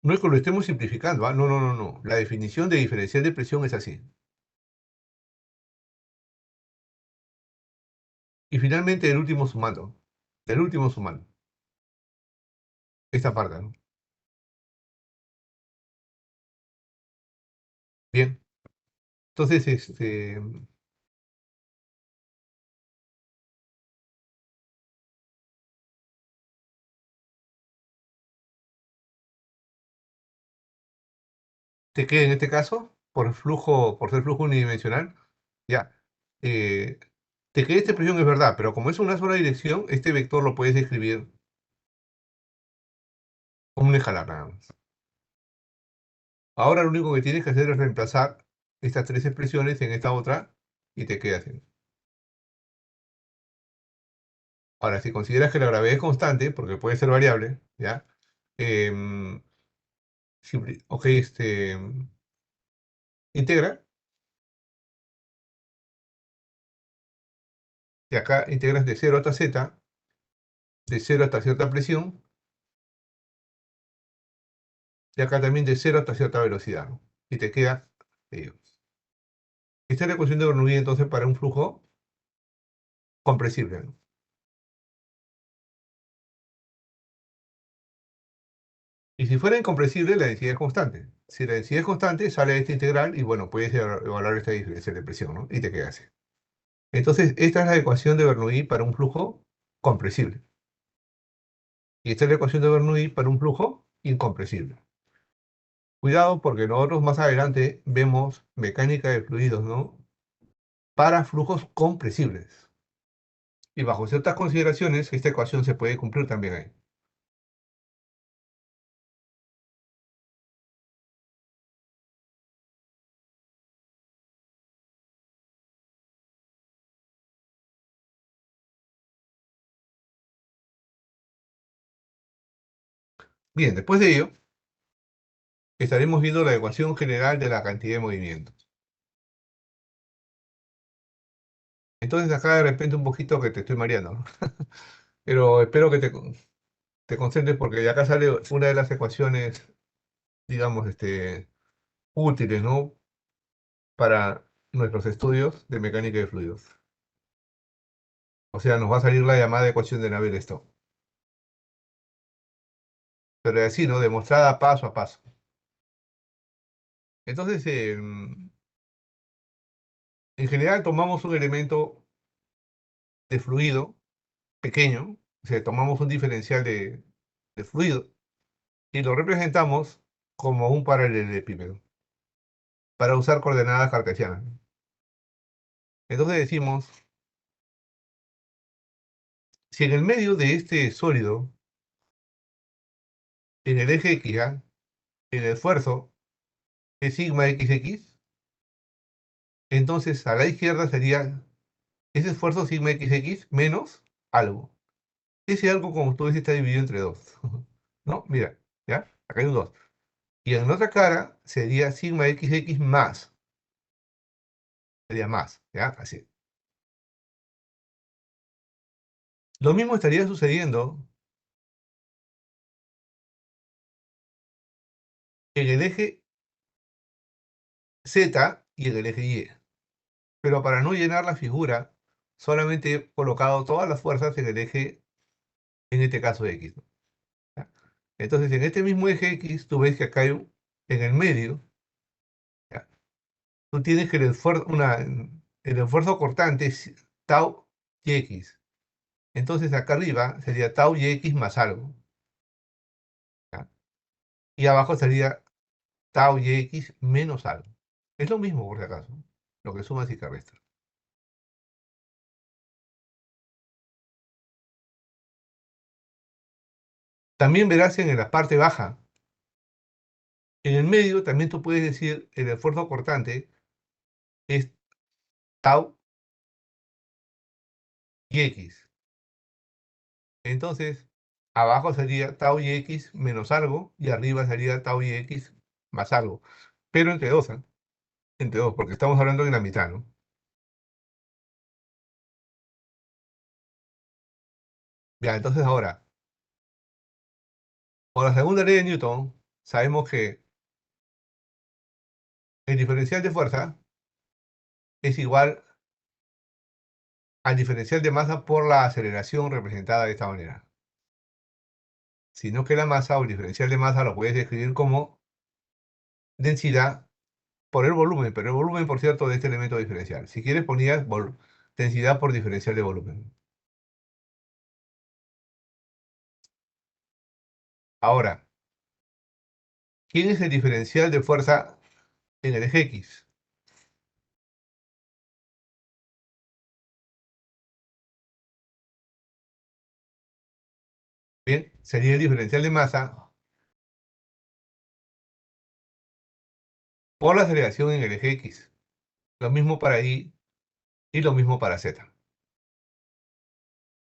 Speaker 1: No es que lo estemos simplificando, ¿ah? No, no, no, no. La definición de diferencial de presión es así. Y finalmente el último sumando. El último sumando. Esta parte, ¿no? Bien. Entonces, te queda en este caso, por flujo, por ser flujo unidimensional, ya. eh, te queda esta expresión, es verdad, pero como es una sola dirección, este vector lo puedes escribir como un escalar nada más. Ahora lo único que tienes que hacer es reemplazar estas tres expresiones en esta otra y te queda así. Ahora, si consideras que la gravedad es constante, porque puede ser variable, ¿ya? Em, ok, integra, y acá integras de 0 hasta z, de 0 hasta cierta presión, y acá también de 0 hasta cierta velocidad, ¿no? Y te queda ello. Esta es la ecuación de Bernoulli entonces para un flujo compresible, ¿no? Y si fuera incompresible, la densidad es constante. Si la densidad es constante, sale esta integral y bueno, puedes evaluar esta diferencia de presión, ¿no? Y te queda así. Entonces, esta es la ecuación de Bernoulli para un flujo compresible. Y esta es la ecuación de Bernoulli para un flujo incompresible. Cuidado porque nosotros más adelante vemos mecánica de fluidos, ¿no? Para flujos compresibles. Y bajo ciertas consideraciones, esta ecuación se puede cumplir también ahí. Bien, después de ello, estaremos viendo la ecuación general de la cantidad de movimientos. Entonces acá de repente un poquito que te estoy mareando, ¿no? Pero espero que te concentres porque de acá sale una de las ecuaciones, digamos, útiles, ¿no? Para nuestros estudios de mecánica de fluidos. O sea, nos va a salir la llamada ecuación de Navier-Stokes. Pero así, ¿no? Demostrada paso a paso. Entonces, en general tomamos un elemento de fluido pequeño, o sea, tomamos un diferencial de fluido y lo representamos como un paralelepípedo para usar coordenadas cartesianas. Entonces decimos, si en el medio de este sólido, en el eje X, ¿ya? El esfuerzo es sigma XX, entonces a la izquierda sería ese esfuerzo sigma XX menos algo. Ese algo, como tú ves, está dividido entre 2. ¿No? Mira, ¿ya? Acá hay un 2. Y en la otra cara sería sigma XX más. Sería más, ¿ya? Así. Lo mismo estaría sucediendo en el eje Z y en el eje Y. Pero para no llenar la figura, solamente he colocado todas las fuerzas en el eje, en este caso X, ¿no? ¿Ya? Entonces, en este mismo eje X, tú ves que acá hay en el medio, ¿ya? Tú tienes que el esfuerzo cortante es tau y X. Entonces, acá arriba sería tau y X más algo, ¿ya? Y abajo sería tau y X menos algo. Es lo mismo, por si acaso, lo que sumas y que restas. También verás en la parte baja, en el medio también tú puedes decir el esfuerzo cortante es tau y X. Entonces, abajo sería tau y X menos algo y arriba sería tau y X más algo. Pero entre dos, ¿eh? Entre dos, porque estamos hablando de la mitad, ¿no? Ya, entonces ahora, por la segunda ley de Newton, sabemos que el diferencial de fuerza es igual al diferencial de masa por la aceleración representada de esta manera. Sino que la masa o el diferencial de masa lo puedes escribir como densidad por el volumen, pero el volumen, por cierto, de este elemento diferencial. Si quieres ponías densidad por diferencial de volumen. Ahora, ¿quién es el diferencial de fuerza en el eje X? Bien, sería el diferencial de masa por la aceleración en el eje X. Lo mismo para Y y lo mismo para Z.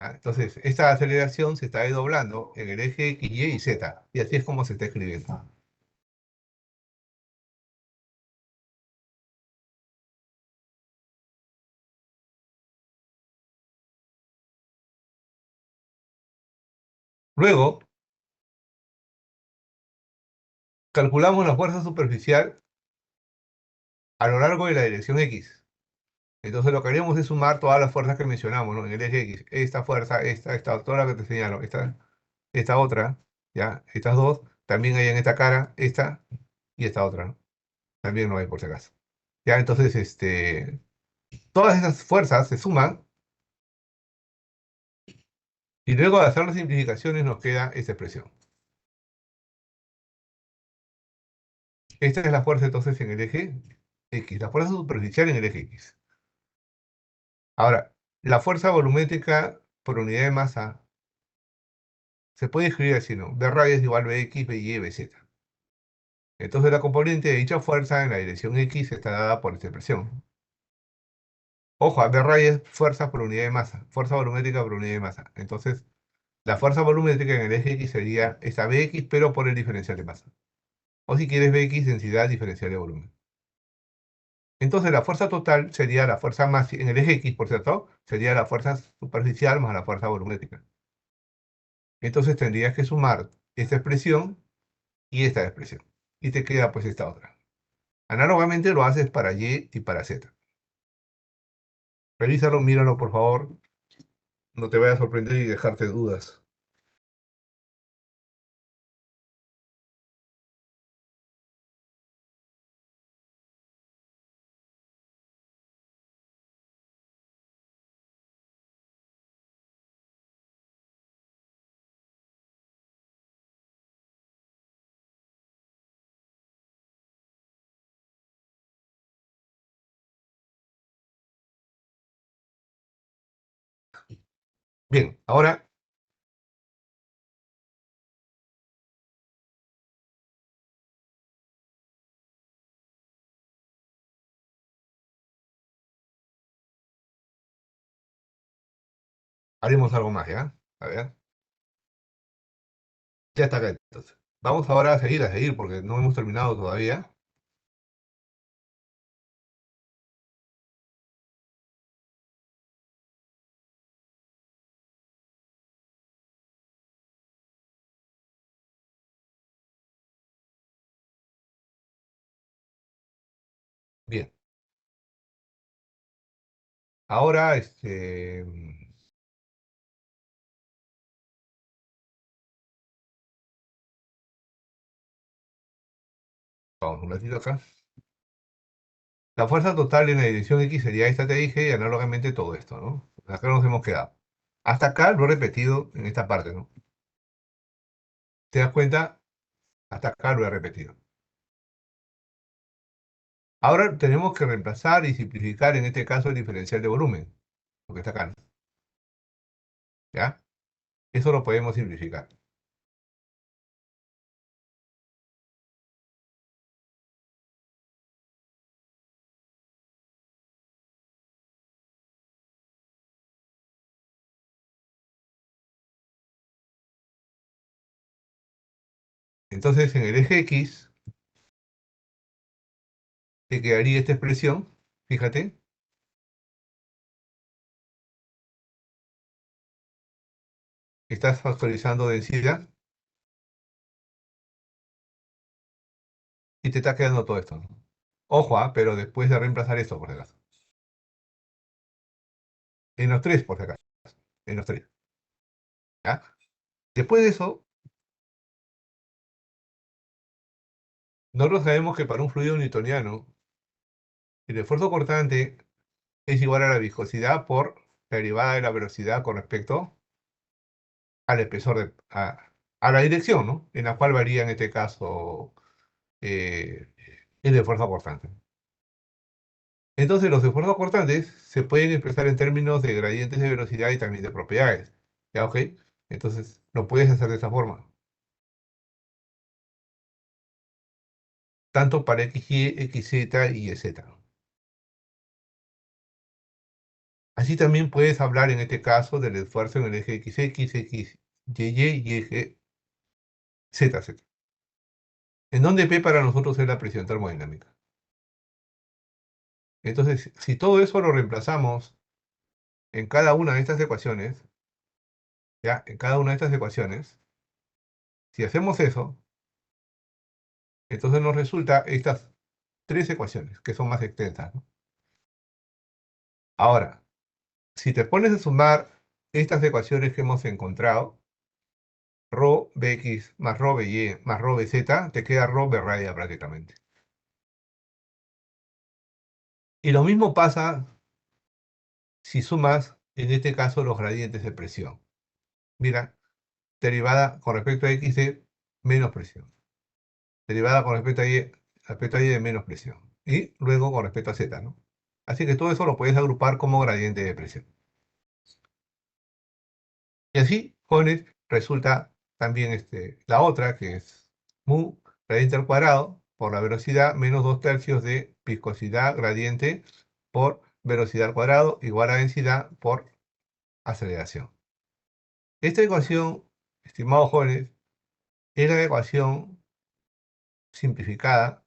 Speaker 1: Entonces, esta aceleración se está desdoblando en el eje X, Y y Z. Y así es como se está escribiendo. Luego, calculamos la fuerza superficial a lo largo de la dirección X. Entonces lo que haremos es sumar todas las fuerzas que mencionamos, ¿no? En el eje X. Esta fuerza, esta, toda la que te señalo, esta otra, ¿ya? Estas dos, también hay en esta cara, esta y esta otra, ¿no? También no hay por si acaso. Ya, entonces, todas esas fuerzas se suman y luego de hacer las simplificaciones nos queda esta expresión. Esta es la fuerza entonces en el eje X, la fuerza superficial en el eje X. Ahora, la fuerza volumétrica por unidad de masa se puede escribir así, ¿no? B raya es igual Bx, By, Bz. Entonces la componente de dicha fuerza en la dirección X está dada por esta expresión. Ojo, B raya es fuerza por unidad de masa, fuerza volumétrica por unidad de masa. Entonces, la fuerza volumétrica en el eje X sería esta Bx, pero por el diferencial de masa. O si quieres Bx, densidad diferencial de volumen. Entonces la fuerza total sería la fuerza más, en el eje X, por cierto, sería la fuerza superficial más la fuerza volumétrica. Entonces tendrías que sumar esta expresión y esta expresión. Y te queda pues esta otra. Análogamente lo haces para Y y para Z. Revísalo, míralo por favor. No te vayas a sorprender y dejarte dudas. Bien, ahora haremos algo más, ¿ya? A ver, ya está acá entonces. Vamos ahora a seguir, porque no hemos terminado todavía. Bien, ahora vamos un ratito acá. La fuerza total en la dirección X sería esta, te dije, y análogamente todo esto, ¿no? Acá nos hemos quedado. Hasta acá lo he repetido en esta parte, ¿no? ¿Te das cuenta? Hasta acá lo he repetido. Ahora tenemos que reemplazar y simplificar, en este caso, el diferencial de volumen, lo que está acá, ¿no? ¿Ya? Eso lo podemos simplificar. Entonces, en el eje X, te quedaría esta expresión, fíjate, estás factorizando densidad y te está quedando todo esto, ¿no? Ojo, pero después de reemplazar esto, por si acaso. En los tres, por si acaso. En los tres. ¿Ya? Después de eso, nosotros sabemos que para un fluido newtoniano, el esfuerzo cortante es igual a la viscosidad por la derivada de la velocidad con respecto al espesor a la dirección, ¿no? En la cual varía en este caso el esfuerzo cortante. Entonces, los esfuerzos cortantes se pueden expresar en términos de gradientes de velocidad y también de propiedades. ¿Ya? ¿Ok? Entonces, lo puedes hacer de esa forma. Tanto para XY, XZ y YZ. Así también puedes hablar en este caso del esfuerzo en el eje XX, XY y eje ZZ. En donde P para nosotros es la presión termodinámica. Entonces, si todo eso lo reemplazamos en cada una de estas ecuaciones, ¿ya? En cada una de estas ecuaciones, si hacemos eso, entonces nos resulta estas tres ecuaciones, que son más extensas, ¿no? Ahora, si te pones a sumar estas ecuaciones que hemos encontrado, ρ bx más ρ by más ρ bz, te queda ρ b radia prácticamente. Y lo mismo pasa si sumas, en este caso, los gradientes de presión. Mira, derivada con respecto a x de menos presión. Derivada con respecto a y de menos presión. Y luego con respecto a z, ¿no? Así que todo eso lo puedes agrupar como gradiente de presión. Y así, jóvenes, resulta también la otra, que es mu gradiente al cuadrado por la velocidad menos 2/3 de viscosidad gradiente por velocidad al cuadrado igual a densidad por aceleración. Esta ecuación, estimados jóvenes, es la ecuación simplificada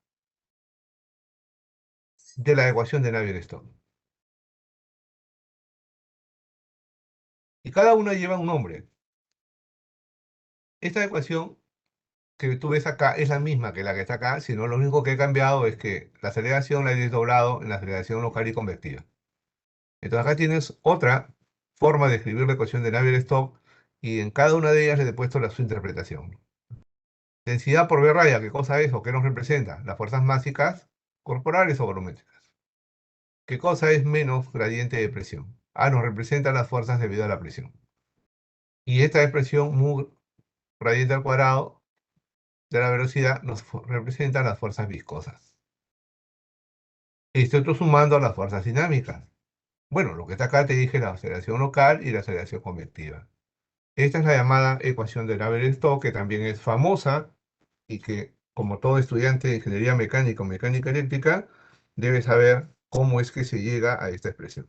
Speaker 1: de la ecuación de Navier-Stokes. Y cada una lleva un nombre. Esta ecuación que tú ves acá es la misma que la que está acá, sino lo único que he cambiado es que la aceleración la he desdoblado en la aceleración local y convectiva. Entonces acá tienes otra forma de escribir la ecuación de Navier-Stokes y en cada una de ellas le he puesto su interpretación. Densidad por V raya, ¿qué cosa es o qué nos representa? Las fuerzas mágicas corporales o volumétricas. ¿Qué cosa es menos gradiente de presión? Nos representa las fuerzas debido a la presión. Y esta expresión mu gradiente al cuadrado de la velocidad nos representa las fuerzas viscosas. Estoy otro sumando a las fuerzas dinámicas. Bueno, lo que está acá te dije la aceleración local y la aceleración convectiva. Esta es la llamada ecuación de Navier-Stokes, que también es famosa y que, como todo estudiante de ingeniería mecánica o mecánica eléctrica, debe saber cómo es que se llega a esta expresión.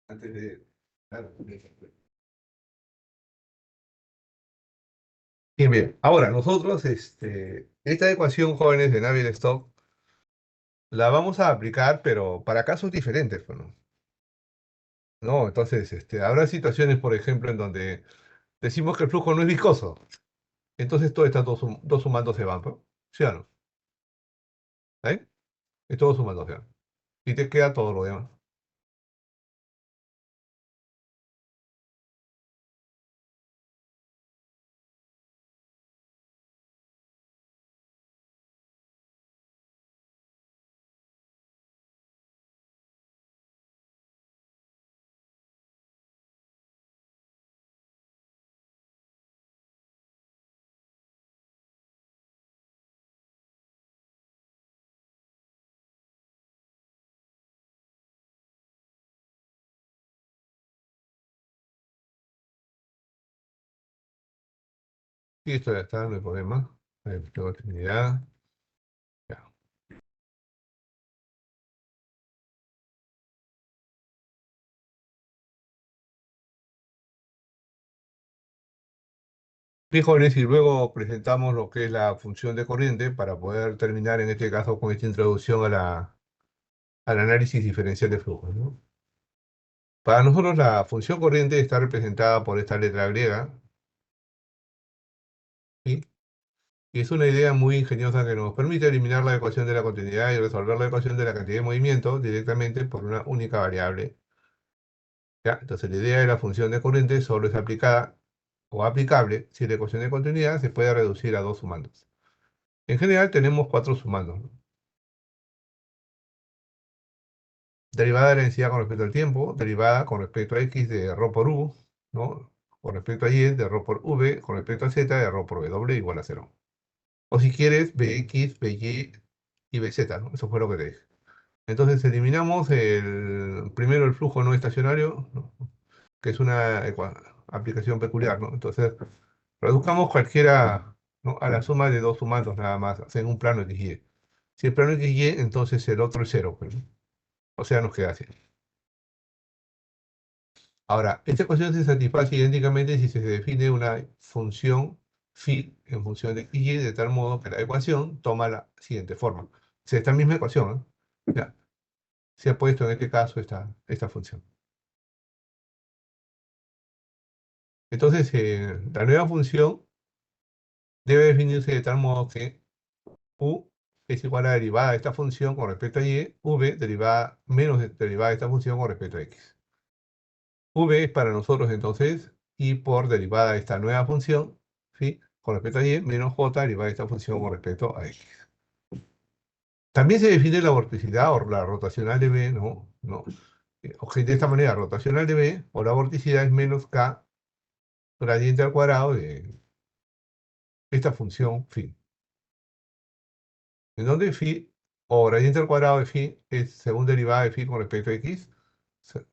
Speaker 1: Antes de... claro, bien, bien. Ahora, nosotros, esta ecuación, jóvenes, de Navier-Stokes, la vamos a aplicar, pero para casos diferentes, pues, ¿no? ¿No? Entonces, habrá situaciones, por ejemplo, en donde decimos que el flujo no es viscoso. Entonces, todas estas dos sumandos se van, pues. ¿Sí o no? ¿Eh? Y todos sumandos se van. Y te queda todo lo demás. Sí, esto ya está, no hay problema. Tengo Trinidad. Ya. Frijoles y luego presentamos lo que es la función de corriente para poder terminar en este caso con esta introducción al análisis diferencial de flujos, ¿no? Para nosotros la función corriente está representada por esta letra griega, ¿sí? Y es una idea muy ingeniosa que nos permite eliminar la ecuación de la continuidad y resolver la ecuación de la cantidad de movimiento directamente por una única variable. ¿Ya? Entonces la idea de la función de corriente solo es aplicada o aplicable si la ecuación de continuidad se puede reducir a dos sumandos. En general tenemos cuatro sumandos, ¿no? Derivada de la densidad con respecto al tiempo, derivada con respecto a x de ρ por u, ¿no? Con respecto a y de ρ por v, con respecto a z de ρ por w igual a 0. O si quieres, bx, by y bz, ¿no? Eso fue lo que te dije. Entonces eliminamos primero el flujo no estacionario, ¿no? Que es una aplicación peculiar, ¿no? Entonces reduzcamos cualquiera, ¿no? A la suma de dos sumandos nada más, en un plano XY. Si el plano XY, entonces el otro es 0, pues, ¿no? O sea, nos queda así. Ahora, esta ecuación se satisface idénticamente si se define una función phi en función de y de tal modo que la ecuación toma la siguiente forma. O sea, esta misma ecuación, ¿eh? Ya, se ha puesto en este caso esta función. Entonces, la nueva función debe definirse de tal modo que u es igual a la derivada de esta función con respecto a y, v derivada menos derivada de esta función con respecto a x. V es para nosotros entonces y por derivada de esta nueva función, ¿sí? Con respecto a y, menos j derivada de esta función con respecto a x. También se define la vorticidad o la rotacional de B, ¿no? De esta manera, rotacional de B o la vorticidad es menos k gradiente al cuadrado de esta función phi. En donde phi o gradiente al cuadrado de phi es segunda derivada de phi con respecto a x,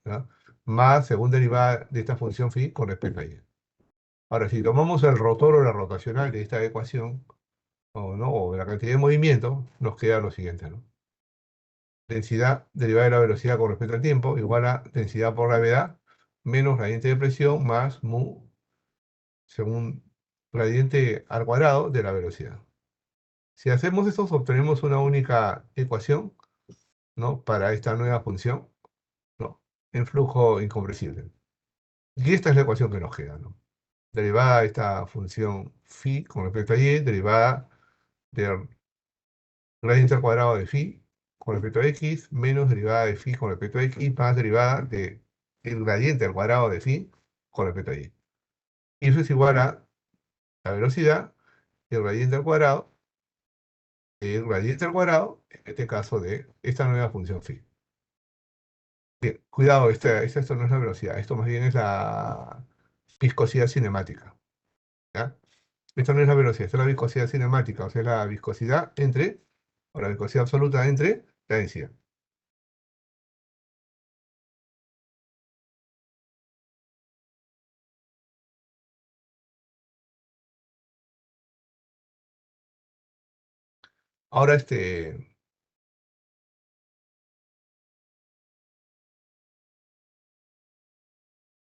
Speaker 1: ¿no? Más segunda derivada de esta función phi con respecto a y. Ahora, si tomamos el rotor o la rotacional de esta ecuación, o la cantidad de movimiento, nos queda lo siguiente, ¿no? Densidad derivada de la velocidad con respecto al tiempo igual a densidad por gravedad menos gradiente de presión más mu según gradiente al cuadrado de la velocidad. Si hacemos esto, obtenemos una única ecuación, ¿no? Para esta nueva función, ¿no? En flujo incompresible. Y esta es la ecuación que nos queda, ¿no? Derivada de esta función phi con respecto a y, derivada del gradiente al cuadrado de phi con respecto a x, menos derivada de phi con respecto a x, más derivada del gradiente al cuadrado de phi con respecto a y. Y eso es igual a la velocidad y el gradiente al cuadrado, en este caso de esta nueva función phi. Bien, cuidado, esto no es la velocidad, esto más bien es la viscosidad cinemática, ¿ya? Esto no es la velocidad, esto es la viscosidad cinemática, o sea, la viscosidad o la viscosidad absoluta entre la densidad. Ahora,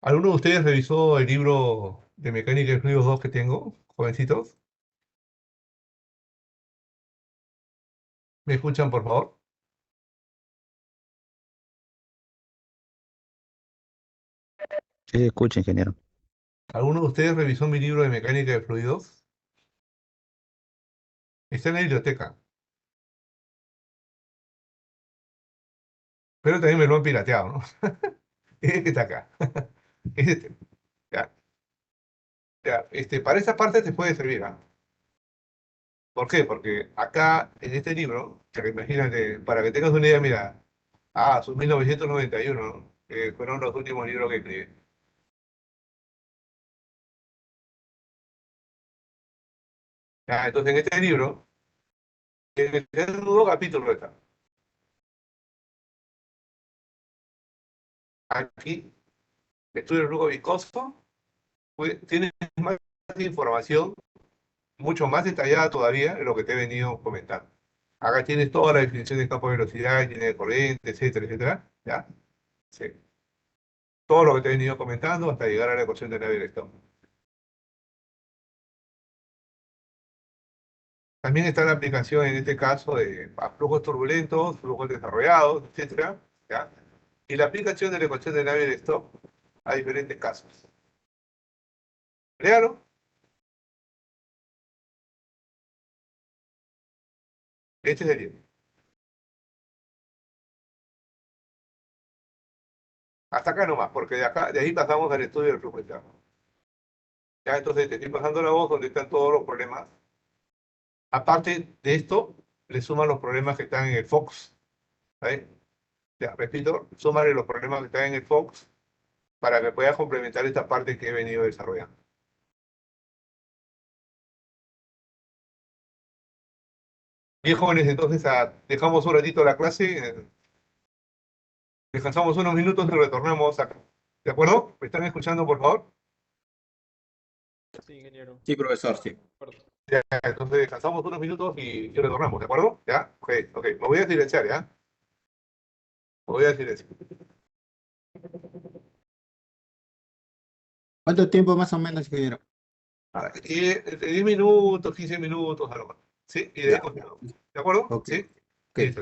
Speaker 1: ¿alguno de ustedes revisó el libro de Mecánica de Fluidos 2 que tengo, jovencitos? ¿Me escuchan, por favor?
Speaker 4: Sí, escucha, ingeniero.
Speaker 1: ¿Alguno de ustedes revisó mi libro de Mecánica de Fluidos? Está en la biblioteca, pero también me lo han pirateado, ¿no? Es que está acá. Es este. Ya, ya, para esa parte te puede servir, ¿ah? ¿Por qué? Porque acá, en este libro, o sea, que imagínate, para que tengas una idea, mira, son 1991, ¿no? Fueron los últimos libros que escribí. Ya, entonces, en este libro, es un nuevo capítulo está. Aquí, estudio el flujo viscoso, tiene más información mucho más detallada todavía de lo que te he venido comentando. Acá tienes toda la definición de campo de velocidad, línea de corriente, etcétera, etcétera. ¿Ya? Sí. Todo lo que te he venido comentando hasta llegar a la ecuación de Navier-Stokes. También está la aplicación en este caso de flujos turbulentos, flujos desarrollados, etcétera. ¿Ya? Y la aplicación de la ecuación de Navier-Stokes a diferentes casos. Léalo. Este es el libro. Hasta acá nomás, porque de ahí pasamos al estudio del flujo interno. Ya, entonces te estoy pasando la voz donde están todos los problemas. Aparte de esto, le suman los problemas que están en el Fox. ¿Vale? Ya, repito, súmale los problemas que están en el Fox para que puedas complementar esta parte que he venido desarrollando. Bien, jóvenes, entonces dejamos un ratito la clase, descansamos unos minutos y retornamos acá. ¿De acuerdo? ¿Me están escuchando, por favor?
Speaker 7: Sí, ingeniero.
Speaker 2: Sí, profesor, sí.
Speaker 7: De acuerdo.
Speaker 1: Ya, entonces descansamos unos minutos y retornamos, ¿de acuerdo? ¿Ya? Ok, ok. Me voy a silenciar, ¿ya? Me voy a silenciar.
Speaker 2: ¿Cuánto tiempo más o menos, ingeniero?
Speaker 1: De 10 minutos, 15 minutos, algo más. ¿Sí? Y de ahí
Speaker 2: Ya.
Speaker 1: continuamos. ¿De acuerdo?
Speaker 2: Ok.
Speaker 1: ¿Sí?
Speaker 2: Ok.
Speaker 1: Listo.